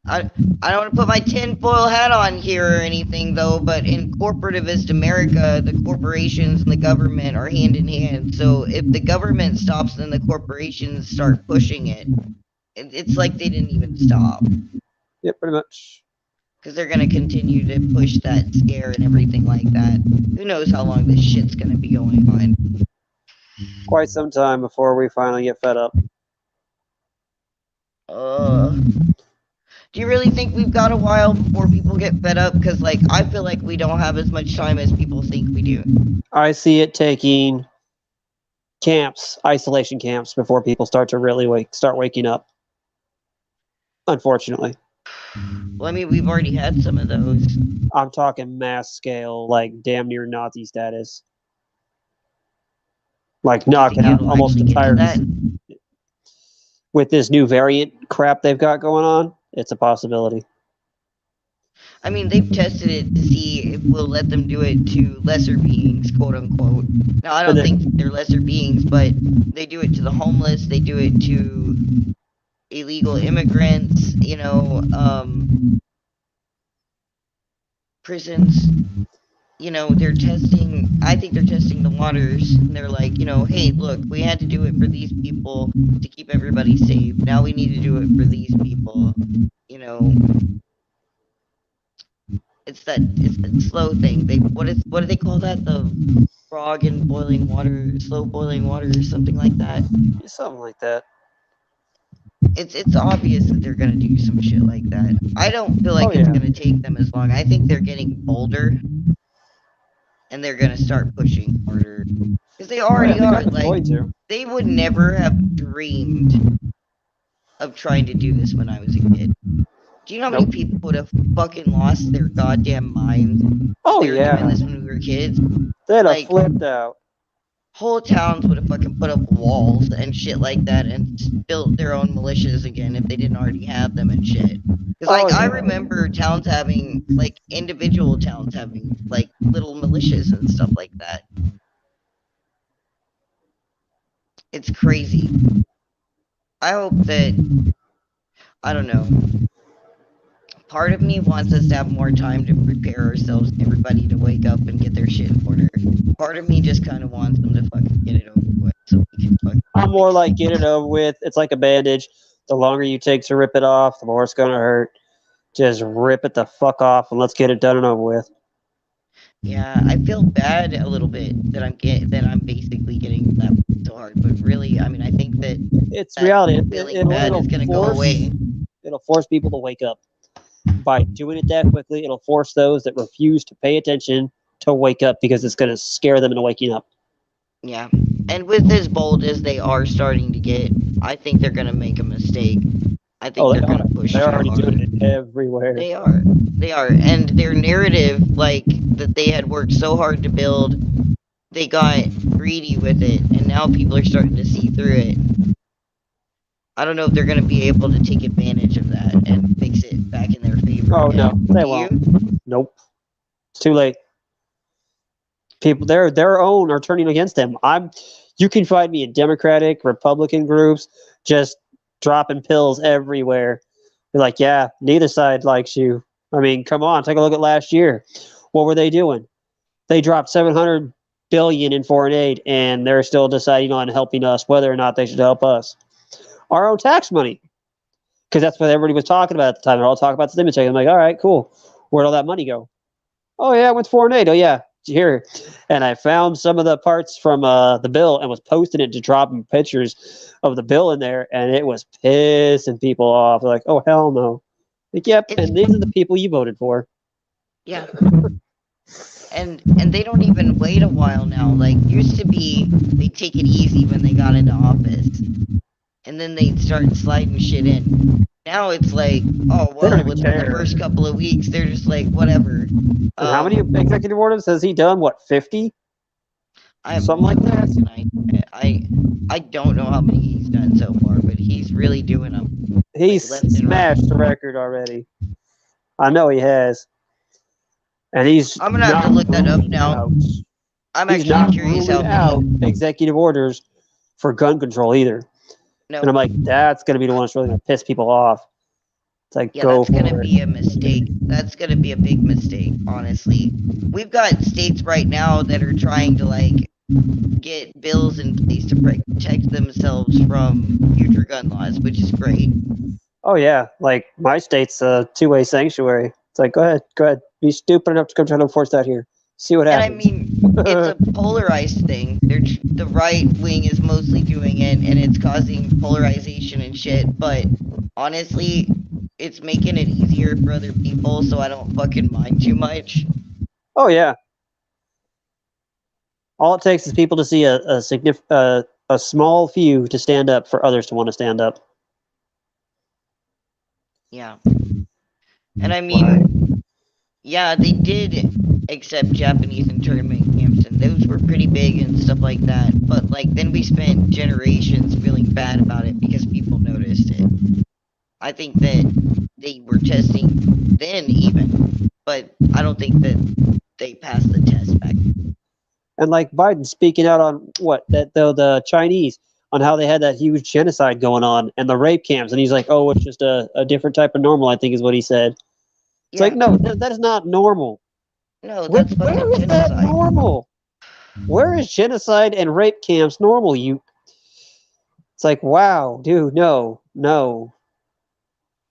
I don't want to put my tinfoil hat on here or anything, though, but in corporativist America, the corporations and the government are hand in hand. So if the government stops, then the corporations start pushing it. It's like they didn't even stop. Yeah, pretty much. Because they're going to continue to push that scare and everything like that. Who knows how long this shit's going to be going on. Quite some time before we finally get fed up. Do you really think we've got a while before people get fed up? Because, like, I feel like we don't have as much time as people think we do. I see it taking camps, isolation camps, before people start to really start waking up. Unfortunately. Well, I mean, we've already had some of those. I'm talking mass scale, like damn near Nazi status. Like knocking out almost entire. With this new variant crap they've got going on, it's a possibility. I mean, they've tested it to see if we'll let them do it to lesser beings, quote unquote. Now, I don't think they're lesser beings, but they do it to the homeless, they do it to illegal immigrants, you know, prisons. You know, they're testing, I think they're testing the waters, and they're like, you know, hey, look, we had to do it for these people to keep everybody safe. Now we need to do it for these people, you know. It's that slow thing. What do they call that? The frog in boiling water, slow boiling water, or something like that. Something like that. It's obvious that they're gonna do some shit like that. I don't feel like it's gonna take them as long. I think they're getting bolder, and they're gonna start pushing harder because they already are. Like they would never have dreamed of trying to do this when I was a kid. Do you know how many people would have fucking lost their goddamn minds? Oh, they were doing this when we were kids. They'd have flipped out. Whole towns would have fucking put up walls and shit like that and built their own militias again if they didn't already have them and shit. Because, like, I remember towns having, like, individual towns having, like, little militias and stuff like that. It's crazy. I hope that, I don't know. Part of me wants us to have more time to prepare ourselves and everybody to wake up and get their shit in order. Part of me just kind of wants them to fucking get it over with so we can fucking... I'm more like get it over with. It's like a bandage. The longer you take to rip it off, the more it's going to hurt. Just rip it the fuck off and let's get it done and over with. Yeah, I feel bad a little bit that I'm basically getting that so hard, but really, I mean, I think that it's reality. Feeling bad is gonna go away. It'll force people to wake up. By doing it that quickly, it'll force those that refuse to pay attention to wake up because it's going to scare them into waking up. Yeah, and with as bold as they are starting to get, I think they're going to make a mistake. I think they're going to push. They're already doing it everywhere. They are, and their narrative, like that they had worked so hard to build, they got greedy with it, and now people are starting to see through it. I don't know if they're going to be able to take advantage of that and fix it back in their favor. Oh, no, they won't. Nope. It's too late. People, their own are turning against them. You can find me in Democratic, Republican groups, just dropping pills everywhere. They're like, yeah, neither side likes you. I mean, come on, take a look at last year. What were they doing? They dropped $700 billion in foreign aid, and they're still deciding on helping us, whether or not they should help us. Our own tax money, because that's what everybody was talking about at the time. They're all talking about the stimulus check. I'm like, all right, cool. Where'd all that money go? Oh, yeah, it went to foreign aid. Oh, yeah, here. And I found some of the parts from the bill and was posting it to dropping pictures of the bill in there, and it was pissing people off. They're like, oh, hell no. Like, yep, and these are the people you voted for. Yeah. And they don't even wait a while now. Like, used to be, they take it easy when they got into office. And then they start sliding shit in. Now it's like, oh, well, within the first couple of weeks, they're just like, whatever. How many executive orders has he done? What, 50? Something like that? I don't know how many he's done so far, but he's really doing them. He's smashed the record already. I know he has. And I'm going to have to look that up now. I'm actually curious how many. Executive orders for gun control either. No. And I'm like, that's going to be the one that's really going to piss people off. It's like, yeah, that's going to be a mistake. That's going to be a big mistake, honestly. We've got states right now that are trying to, like, get bills in place to protect themselves from future gun laws, which is great. Oh, yeah. Like, my state's a two-way sanctuary. It's like, go ahead. Be stupid enough to come try to enforce that here. See what happens. And I mean, it's a polarized thing. The right wing is mostly doing it, and it's causing polarization and shit. But honestly, it's making it easier for other people, so I don't fucking mind too much. Oh yeah. All it takes is people to see a small few to stand up for others to want to stand up. Yeah. And I mean, yeah, they did accept Japanese internment camps, and those were pretty big and stuff like that. But like, then we spent generations feeling bad about it because people noticed it. I think that they were testing then even, but I don't think that they passed the test back. And like Biden speaking out on the Chinese on how they had that huge genocide going on and the rape camps, and he's like, "Oh, it's just a different type of normal." I think is what he said. It's Yeah, like, no, that is not normal. no, Where that's fucking is that genocide. normal? Where is genocide and rape camps normal? It's like, wow, dude, no,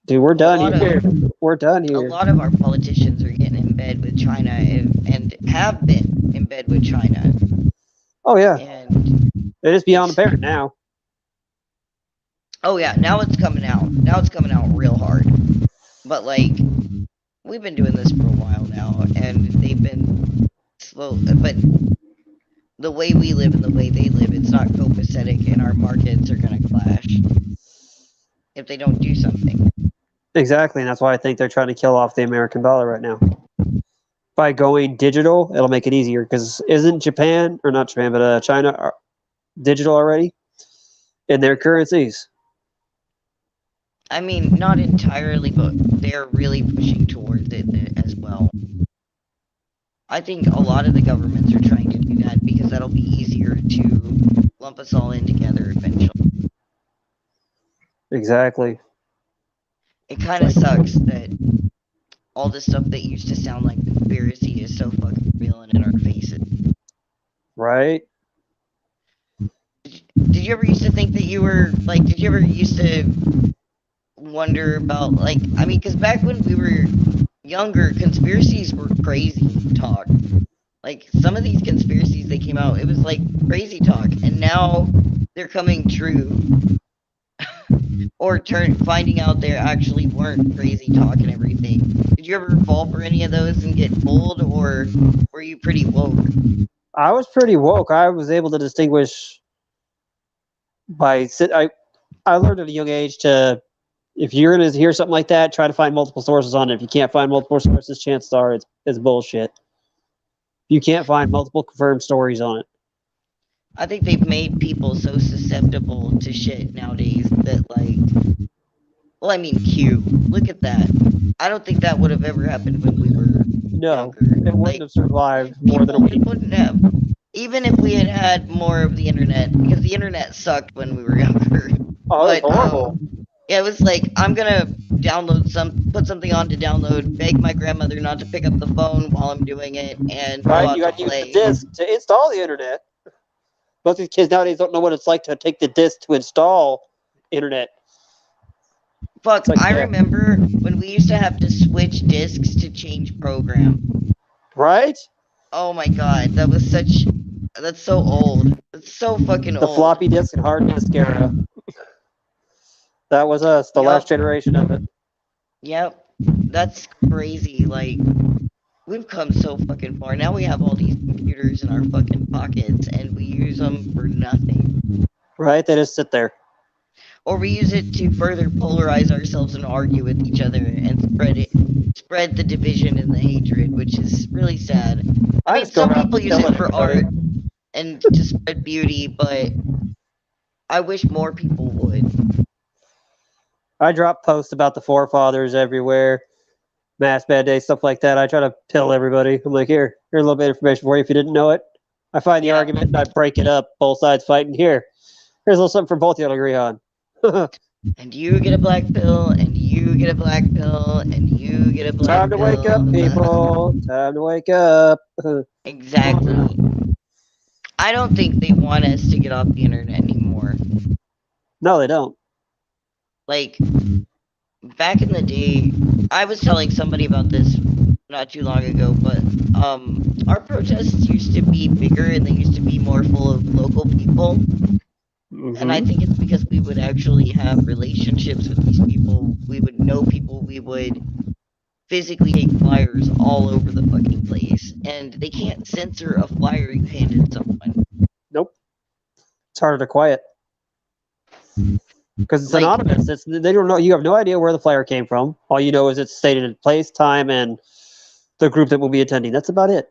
dude, we're done here. We're done A here. lot of our politicians are getting in bed with China and have been in bed with China. Oh yeah, And it is beyond apparent now. oh yeah, now it's coming out. Now it's coming out real hard. But like, we've been doing this for a while now, and they've been slow. But the way we live and the way they live, it's not copacetic, and our markets are gonna clash if they don't do something. Exactly, and that's why I think they're trying to kill off the American dollar right now. By going digital, it'll make it easier because isn't Japan or not Japan, but China digital already in their currencies? I mean, not entirely, but they're really pushing towards it as well. I think a lot of the governments are trying to do that because that'll be easier to lump us all in together eventually. Exactly. It kind of sucks that all the stuff that used to sound like conspiracy is so fucking real and in our faces. Right? Did you ever used to think that you were, like, did you ever used to wonder about, like, I mean, because back when we were younger, conspiracies were crazy talk. Like, some of these conspiracies that came out, it was like crazy talk, and now they're coming true. Or finding out they actually weren't crazy talk and everything. Did you ever fall for any of those and get fooled, or were you pretty woke? I was pretty woke. I was able to distinguish I learned at a young age to, if you're going to hear something like that, try to find multiple sources on it. If you can't find multiple sources, chances are it's bullshit. You can't find multiple confirmed stories on it. I think they've made people so susceptible to shit nowadays that, like, well, I mean, Q, look at that. I don't think that would have ever happened when we were No, younger. it wouldn't Like, have survived more than a week. wouldn't have. Even if we had had more of the internet, because the internet sucked when we were younger. Oh, But, it was horrible. Yeah, it was like, I'm gonna put something on to download, beg my grandmother not to pick up the phone while I'm doing it, and go Right? out You got to to use play. the disc to install the internet. Most of these kids nowadays don't know what it's like to take the disc to install internet. Fuck, like, I yeah. remember when we used to have to switch discs to change program. Right? Oh my god, that's so old. That's so fucking The old. floppy disk and hard disk era. That was us, the last generation of it. Yep. That's crazy. Like, we've come so fucking far. Now we have all these computers in our fucking pockets, and we use them for nothing. Right? They just sit there. Or we use it to further polarize ourselves and argue with each other and spread the division and the hatred, which is really sad. I mean, some people use it for art and to spread beauty, but I wish more people would. I drop posts about the forefathers everywhere, mass bad day, stuff like that. I try to pill everybody. I'm like, here's a little bit of information for you if you didn't know it. I find the argument and I break it up, both sides fighting. Here's a little something for both of you to agree on. And you get a black pill, and you get a black pill, and you get a black pill. Time to wake up, people. Time to wake up. Exactly. I don't think they want us to get off the internet anymore. No, they don't. Like, back in the day, I was telling somebody about this not too long ago, but our protests used to be bigger and they used to be more full of local people. And I think it's because we would actually have relationships with these people we would know people, we would physically take flyers all over the fucking place. And they can't censor a flyer you handed someone. Nope. It's harder to quiet. Because it's Like, anonymous. They don't know. You have no idea where the flyer came from. All you know is it's stated in place, time, and the group that will be attending. That's about it.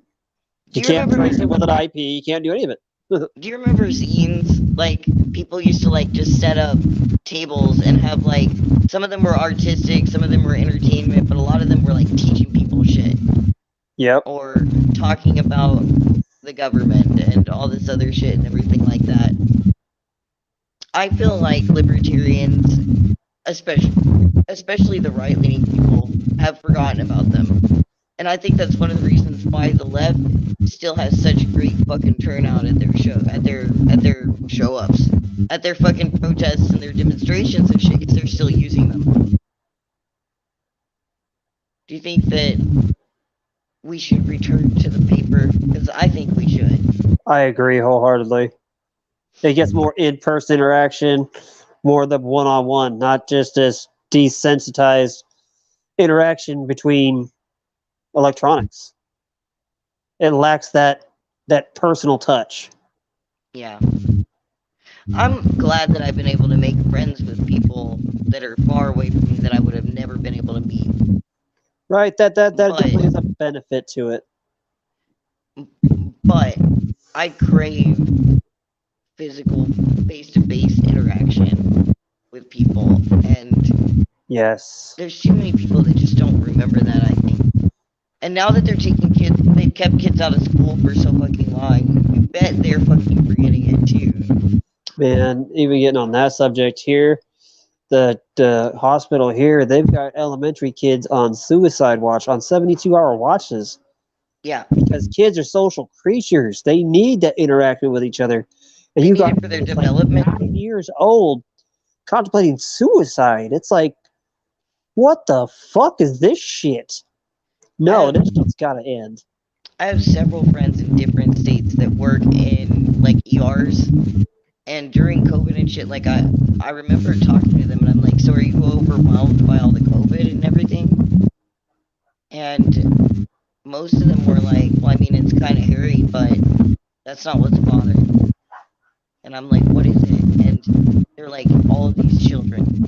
do You you can't remember? trace it with an IP. You can't do any of it. Do you remember zines? Like, people used to, like, just set up tables and have, like, some of them were artistic, some of them were entertainment, but a lot of them were, like, teaching people shit. Yep. Or talking about the government and all this other shit and everything like that. I feel like libertarians, especially the right-leaning people, have forgotten about them. And I think that's one of the reasons why the left still has such great fucking turnout at their show ups, at their fucking protests and their demonstrations and shit, because they're still using them. Do you think that we should return to the paper? Because I think we should. I agree wholeheartedly. It gets more in-person interaction, more the one-on-one, not just this desensitized interaction between electronics. It lacks that personal touch. Yeah. I'm glad that I've been able to make friends with people that are far away from me that I would have never been able to meet. Right, that But- definitely is a benefit to it. But I crave physical, face-to-face interaction with people, and Yes. there's too many people that just don't remember that, I think. And now that they've kept kids out of school for so fucking long, you bet they're fucking forgetting it too. Man, even getting on that subject here, the hospital here, they've got elementary kids on suicide watch, on 72-hour watches, Yeah, because kids are social creatures. They need that interaction with each other. And they you need got it for their kids development. like 9 years old contemplating suicide. It's like, what the fuck is this shit? No, this shit's gotta end. I have several friends in different states that work in like ERs, and during COVID and shit, like I remember talking to them, and I'm like, so are you overwhelmed by all the COVID and everything? And most of them were like, well, I mean, it's kind of hairy, but that's not what's bothering. And I'm like, what is it? And they're like, all of these children,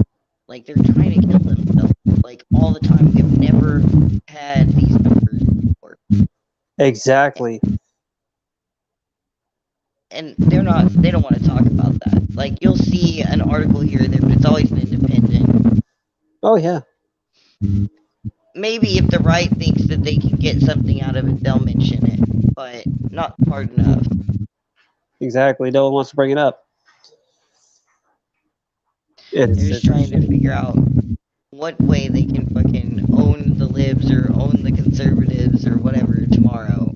like they're trying to kill themselves, like all the time. We've never had these numbers before. Exactly. And they don't want to talk about that. Like, you'll see an article here or there, but it's always an independent. Oh yeah. Maybe if the right thinks that they can get something out of it, they'll mention it, but not hard enough. Exactly. No one wants to bring it up. They're just trying to figure out what way they can fucking own the libs or own the conservatives or whatever tomorrow.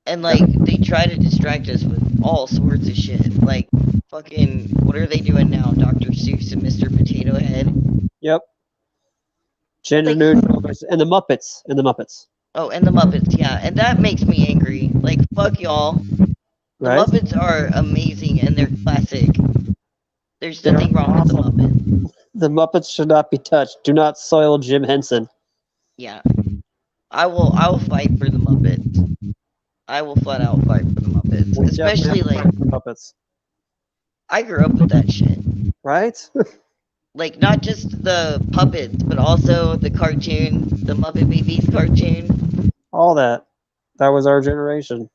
And like, they try to distract us with all sorts of shit. Like, fucking, what are they doing now? Dr. Seuss and Mr. Potato Head? Yep. Gender Like- neutral and the Muppets. Oh, and the Muppets, yeah. And that makes me angry. Like, fuck y'all. The Right? Muppets are amazing and they're classic. There's They're nothing wrong with the awesome. Muppets. The Muppets should not be touched. Do not soil Jim Henson. Yeah. I will fight for the Muppets. I will flat out fight for the Muppets. We Especially, definitely like, have to fight for Muppets. I grew up with that shit. Right? Like, not just the puppets, but also the cartoon, the Muppet Babies cartoon. All that. That was our generation.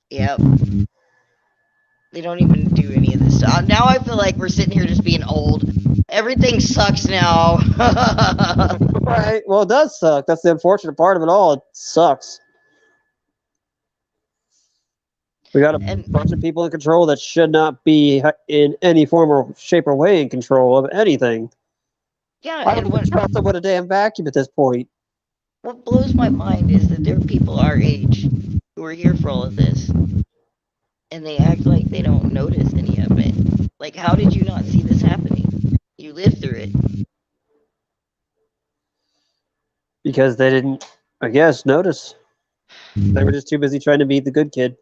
Yep. They don't even do any of this stuff. Now I feel like we're sitting here just being old. Everything sucks now. Right. Well, it does suck. That's the unfortunate part of it all. It sucks. We got a And- bunch of people in control that should not be in any form or shape or way in control of anything. Yeah, I and don't trust them with a damn vacuum at this point. what blows my mind is that there are people our age who are here for all of this, and they act like they don't notice any of it. Like, how did you not see this happening? You lived through it. Because they didn't, I guess, notice. They were just too busy trying to be the good kid.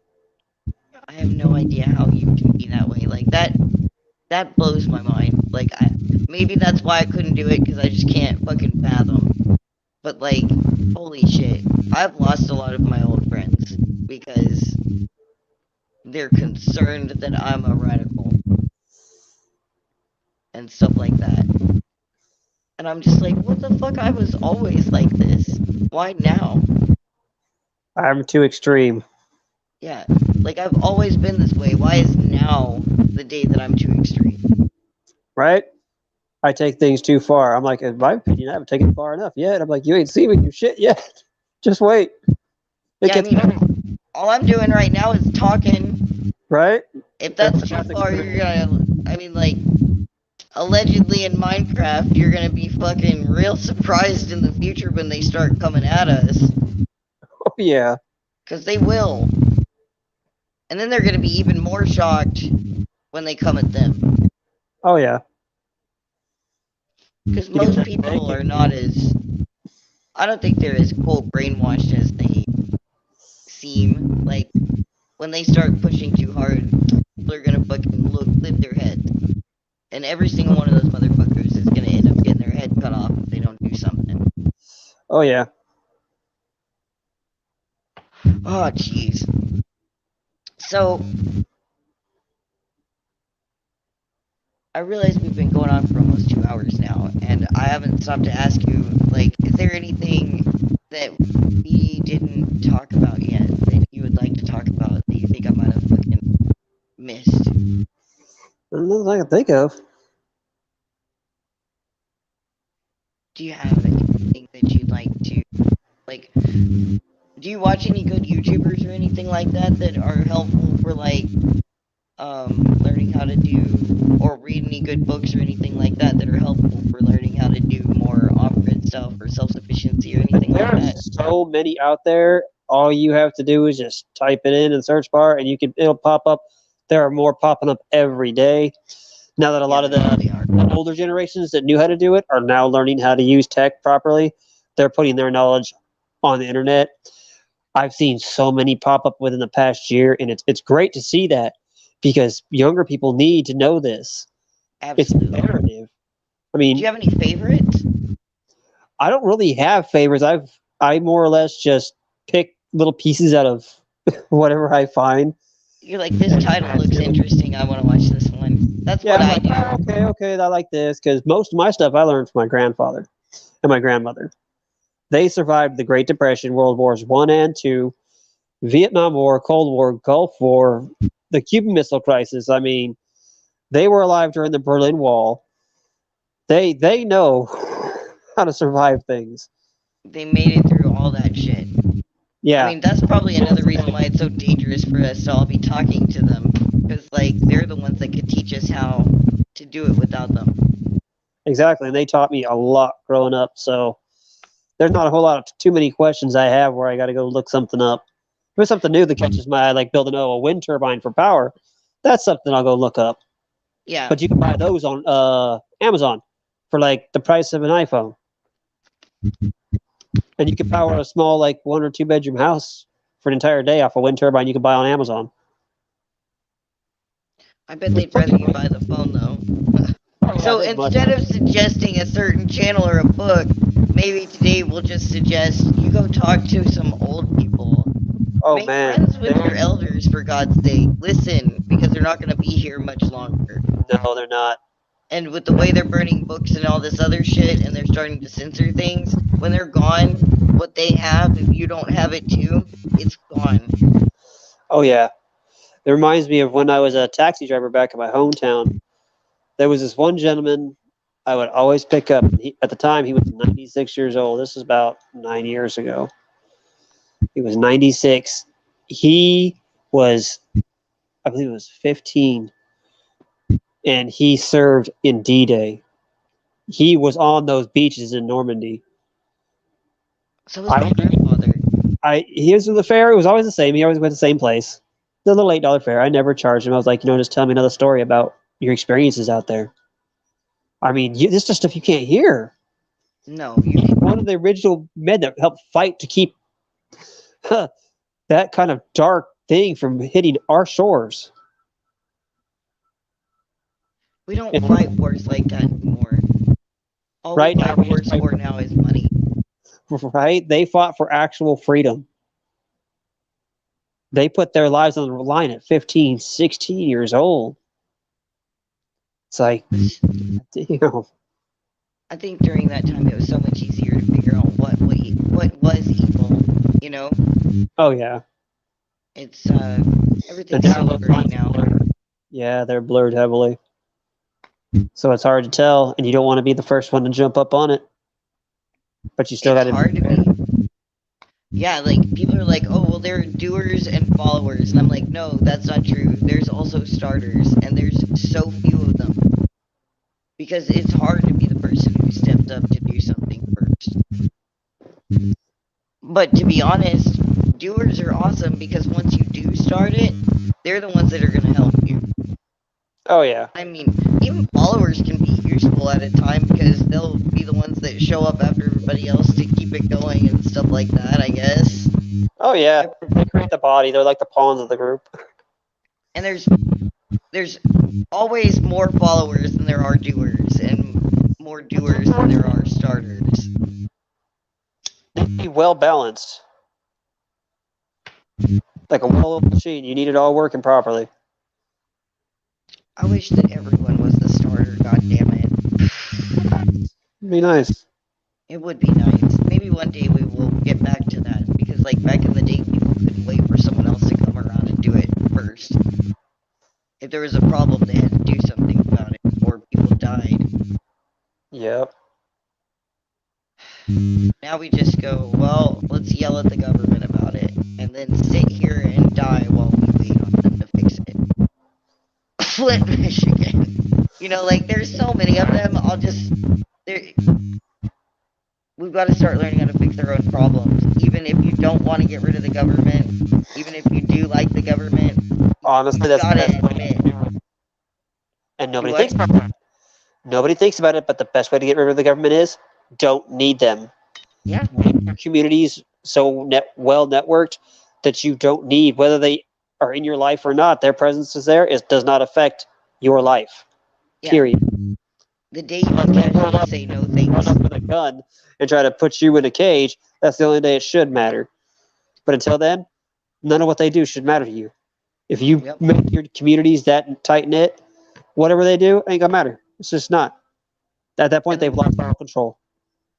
I have no idea how you can be that way. Like, that blows my mind. Like, maybe that's why I couldn't do it, because I just can't fucking fathom. But, like, holy shit. I've lost a lot of my old friends because they're concerned that I'm a radical and stuff like that. And I'm just like, what the fuck? I was always like this. Why now? I'm too extreme. Yeah, like I've always been this way. Why is now the day that I'm too extreme? Right? I take things too far. I'm like, in my opinion, I haven't taken it far enough yet. I'm like, you ain't seen me do shit yet. Just wait. It Yeah, I gets better. mean, all I'm doing right now is talking. Right? If that's too far, you're gonna. I mean, like, allegedly in Minecraft, you're gonna be fucking real surprised in the future when they start coming at us. Oh, yeah. Because they will. And then they're gonna be even more shocked when they come at them. Oh, yeah. Because most people are not as. I don't think they're as, quote, brainwashed as they seem. Like, when they start pushing too hard, people are gonna fucking lift their heads. And every single one of those motherfuckers is gonna end up getting their head cut off if they don't do something. Oh, yeah. Oh, jeez. So, I realize we've been going on for almost 2 hours now, and I haven't stopped to ask you, like, is there anything that we didn't talk about yet that you would like to talk about that you think I might have fucking missed? Nothing I can think of. Do you have anything that you'd like to, like, do you watch any good YouTubers or anything like that that are helpful for, like, learning how to do, or read any good books or anything like that that are helpful for learning how to do more off-grid stuff or self-sufficiency or anything There like are that? so many out there. All you have to do is just type it in the search bar, and it'll pop up. There are more popping up every day. Now that a lot of the older generations that knew how to do it are now learning how to use tech properly, they're putting their knowledge on the internet. I've seen so many pop up within the past year, and it's great to see that because younger people need to know this. It's Absolutely. imperative. I Do you mean, have any favorites? I don't really have favorites. I more or less just pick little pieces out of whatever I find. You're like, this title looks interesting. I want to watch this one. That's Yeah, what I'm I like, do. okay, I like this because most of my stuff I learned from my grandfather and my grandmother. They survived the Great Depression, World Wars One and Two, Vietnam War, Cold War, Gulf War, the Cuban Missile Crisis. I mean, they were alive during the Berlin Wall. They know how to survive things. They made it through all that shit. I Yeah, mean, that's probably another reason why it's so dangerous for us to all be talking to them. Because, like, they're the ones that could teach us how to do it without them. exactly. And they taught me a lot growing up. So there's not a whole lot of too many questions I have where I got to go look something up. If it's something new that catches my eye, like building a wind turbine for power, that's something I'll go look up. Yeah. But you can buy those on Amazon for like the price of an iPhone, and you can power a small like 1 or 2 bedroom house for an entire day off a wind turbine you can buy on Amazon. I bet they'd rather you buy the phone, though. So instead of suggesting a certain channel or a book, maybe today we'll just suggest you go talk to some old people. Oh Make man, friends with your elders, for God's sake. Listen, because they're not going to be here much longer. no, they're not. And with the way they're burning books and all this other shit, and they're starting to censor things, when they're gone, what they have, if you don't have it too, it's gone. Oh yeah, it reminds me of when I was a taxi driver back in my hometown. There was this one gentleman I would always pick up. At the time, he was 96 years old. This is about 9 years ago. He was 96. He was, I believe, it was 15, and he served in D-Day. He was on those beaches in Normandy. So was my grandfather. He was the fare. It was always the same. He always went to the same place. The little $8 fare. I never charged him. I was like, just tell me another story about your experiences out there. I mean, this is stuff you can't hear. No, you He's one of the original men that helped fight to keep that kind of dark thing from hitting our shores. We don't fight wars like that anymore. All we Right now, fight wars for now is money. right? They fought for actual freedom. They put their lives on the line at 15, 16 years old. It's like, damn. I think during that time it was so much easier to figure out what was evil. You know, Oh yeah. it's And everything's now so those blurry lines now. blur. Yeah, they're blurred heavily. So it's hard to tell, and you don't want to be the first one to jump up on it. But you still got It's to. hard to be. Yeah, like people are like, oh, well, there are doers and followers, and I'm like, no, that's not true. There's also starters, and there's so few of them because it's hard to be the person who stepped up to do something first. But to be honest, doers are awesome because once you do start it, they're the ones that are going to help you. Oh yeah. I mean, even followers can be useful at a time because they'll be the ones that show up after everybody else to keep it going and stuff like that, I guess. Oh yeah. They create the body. They're like the pawns of the group. And there's always more followers than there are doers, and more doers than there are starters. They need to be well balanced. Like a well-oiled machine. You need it all working properly. I wish that everyone was the starter, god damn it. It'd be nice. It would be nice. Maybe one day we will get back to that, because like back in the day people couldn't wait for someone else to come around and do it first. If there was a problem they had to do something about it before people died. Yep. Now we just go, well, let's yell at the government about it, and then sit here and die while we wait on them to fix it. Flint, Michigan. You know, like, there's so many of them, we've got to start learning how to fix our own problems. Even if you don't want to get rid of the government, even if you do like the government, Honestly, that's the gotta best way admit. to do it. And nobody What? thinks about it. Nobody thinks about it, but the best way to get rid of the government is don't need them. Yeah. Make your communities so well networked that you don't need, whether they are in your life or not, their presence is there. It does not affect your life. Yeah. Period. The day you can casually say no thanks. Up with a gun and try to put you in a cage, that's the only day it should matter. But until then, none of what they do should matter to you. If you Yep. make your communities that tight knit, whatever they do ain't gonna matter. It's just not. At that point, they've lost all control.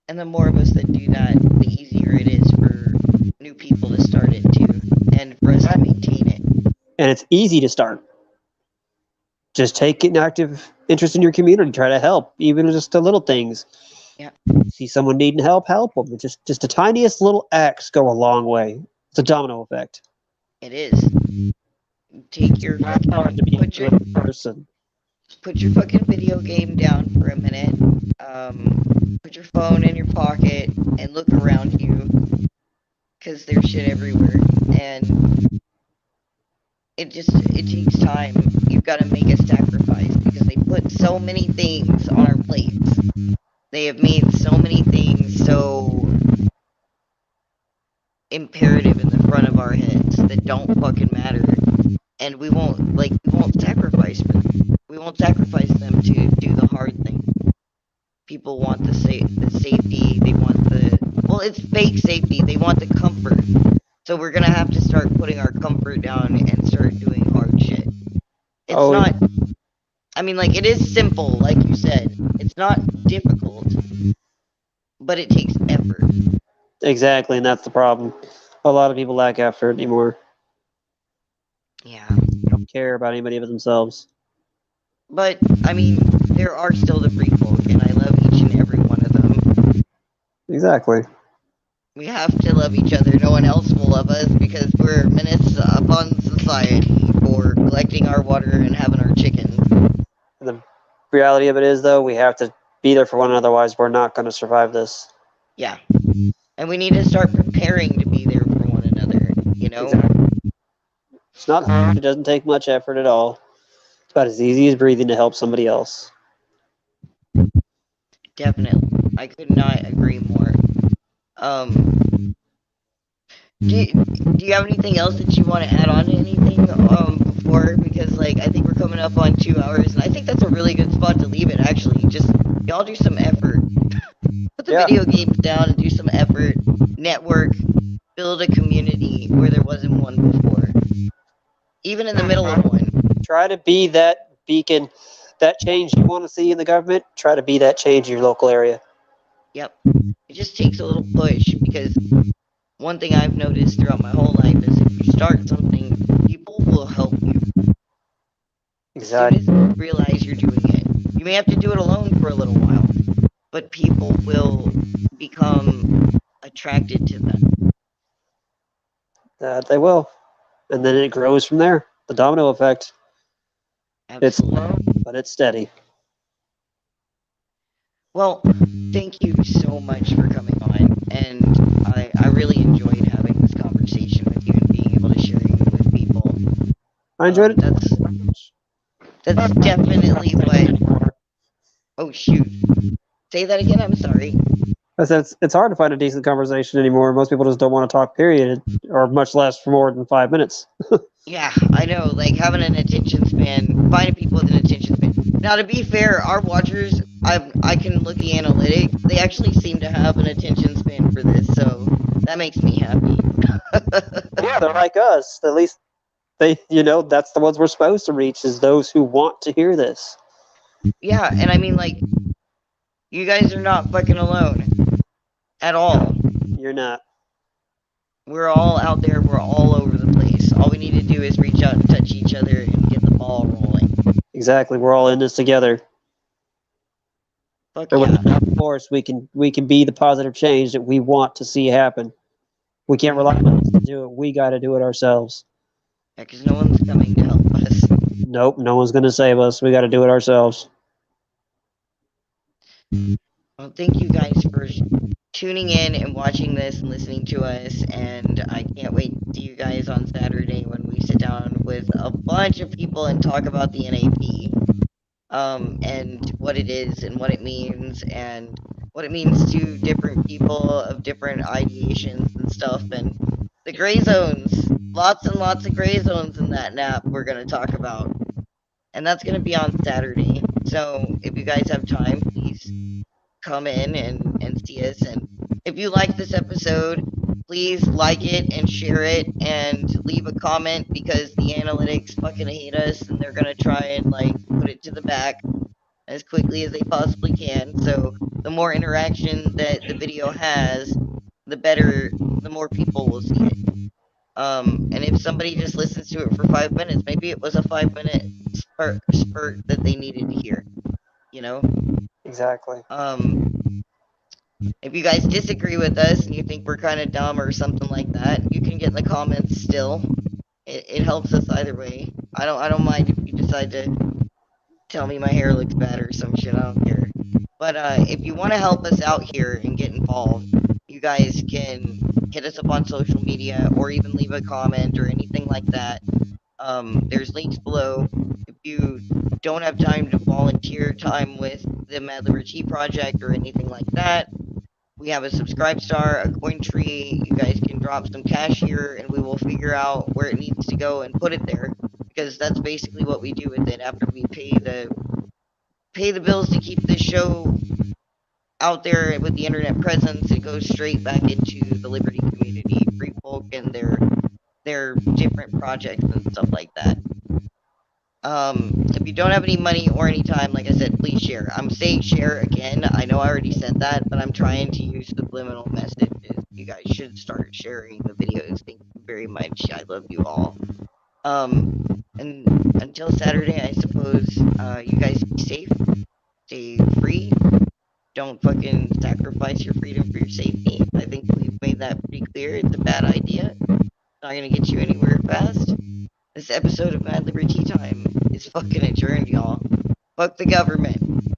And the more of us that do that, the easier it is for new people to start it too, and for us to maintain it. And it's easy to start. Just take an active interest in your community. Try to help, even just the little things. Yeah. See someone needing help them. Just the tiniest little acts go a long way. It's a domino effect. It is. Take your Hard to be a good person. put your fucking video game down for a minute. Put your phone in your pocket and look around you, because there's shit everywhere, and it takes time. You've got to make a sacrifice because they put so many things on our plates. They have made so many things so imperative in the front of our heads that don't fucking matter, and we won't sacrifice for them. We won't sacrifice them to do the hard thing. People want the safety. They want it's fake safety. They want the comfort. So we're gonna have to start putting our comfort down and start doing hard shit. It's not. I mean, like, it is simple, like you said. It's not difficult, but it takes effort. Exactly, and that's the problem. A lot of people lack effort anymore. Yeah. They don't care about anybody but themselves. But, I mean, there are still the free folk, and I love each and every one of them. Exactly. We have to love each other. No one else will love us because we're menace upon society for collecting our water and having our chickens. The reality of it is, though, we have to be there for one another, otherwise we're not going to survive this. Yeah. And we need to start preparing to be there for one another, you know? Exactly. It's not hard. It doesn't take much effort at all. It's about as easy as breathing to help somebody else. Definitely. I could not agree more. Do you have anything else that you want to add on to anything before because, like, I think we're coming up on 2 hours, and I think that's a really good spot to leave it, actually. Just, y'all do some effort. Put the Yeah. video games down and do some effort. Network. Build a community where there wasn't one before. Even in the middle of one. Try to be that beacon, that change you want to see in the government. Try to be that change in your local area. Yep. It just takes a little push because one thing I've noticed throughout my whole life is if you start something, people will help you. As soon as you realize you're doing it. You may have to do it alone for a little while, but people will become attracted to them. They will. And then it grows from there. The domino effect. It's Absolutely. slow, but it's steady. Well, thank you so much for coming on, and I really enjoyed having this conversation with you and being able to share it with people. I enjoyed it. That's definitely what. Oh shoot! Say that again. I'm sorry. I said it's hard to find a decent conversation anymore. Most people just don't want to talk, period, or much less for more than 5 minutes. Yeah, I know. Like having an attention span, finding people with an attention span. Now, to be fair, our watchers, I can look at the analytics. They actually seem to have an attention span for this, so that makes me happy. Yeah, they're like us. At least that's the ones we're supposed to reach, is those who want to hear this. Yeah, and I mean, like, you guys are not fucking alone at all. You're not. We're all out there. We're all over the place. All we need to do is reach out and touch each other and get the ball rolling. Exactly. We're all in this together. Fuck And yeah. with enough force, we can be the positive change that we want to see happen. We can't rely on others to do it. We got to do it ourselves. Yeah, because no one's coming to help us. Nope, no one's going to save us. We got to do it ourselves. Well, thank you guys for tuning in and watching this and listening to us. And I can't wait to see you guys on Saturday when we sit down with a bunch of people and talk about the NAP. And what it is and what it means and what it means to different people of different ideations and stuff, and the gray zones. Lots and lots of gray zones in that nap we're going to talk about. And that's going to be on Saturday. So if you guys have time, please come in and see us. And if you like this episode, please like it and share it and leave a comment because the analytics fucking hate us and they're gonna try and like put it to the back as quickly as they possibly can. So the more interaction that the video has, the better, the more people will see it. And if somebody just listens to it for 5 minutes, maybe it was a 5 minute spurt that they needed to hear, you know? Exactly. If you guys disagree with us and you think we're kind of dumb or something like that, you can get in the comments still. It helps us either way. I don't mind if you decide to tell me my hair looks bad or some shit. I don't care. But if you want to help us out here and get involved, you guys can hit us up on social media or even leave a comment or anything like that. There's links below. If you don't have time to volunteer time with the MLtP project or anything like that, we have a subscribe star, a coin tree. You guys can drop some cash here, and we will figure out where it needs to go and put it there, because that's basically what we do with it. After we pay the bills to keep this show out there with the internet presence, it goes straight back into the Liberty community, Free Folk, and their different projects and stuff like that. If you don't have any money or any time, like I said, please share. I'm saying share again. I know I already said that, but I'm trying to use subliminal messages. You guys should start sharing the videos. Thank you very much. I love you all. And until Saturday, I suppose, you guys be safe, stay free, don't fucking sacrifice your freedom for your safety. I think we've made that pretty clear. It's a bad idea. It's not gonna get you anywhere fast. This episode of MLtP Time is fucking adjourned, y'all. Fuck the government.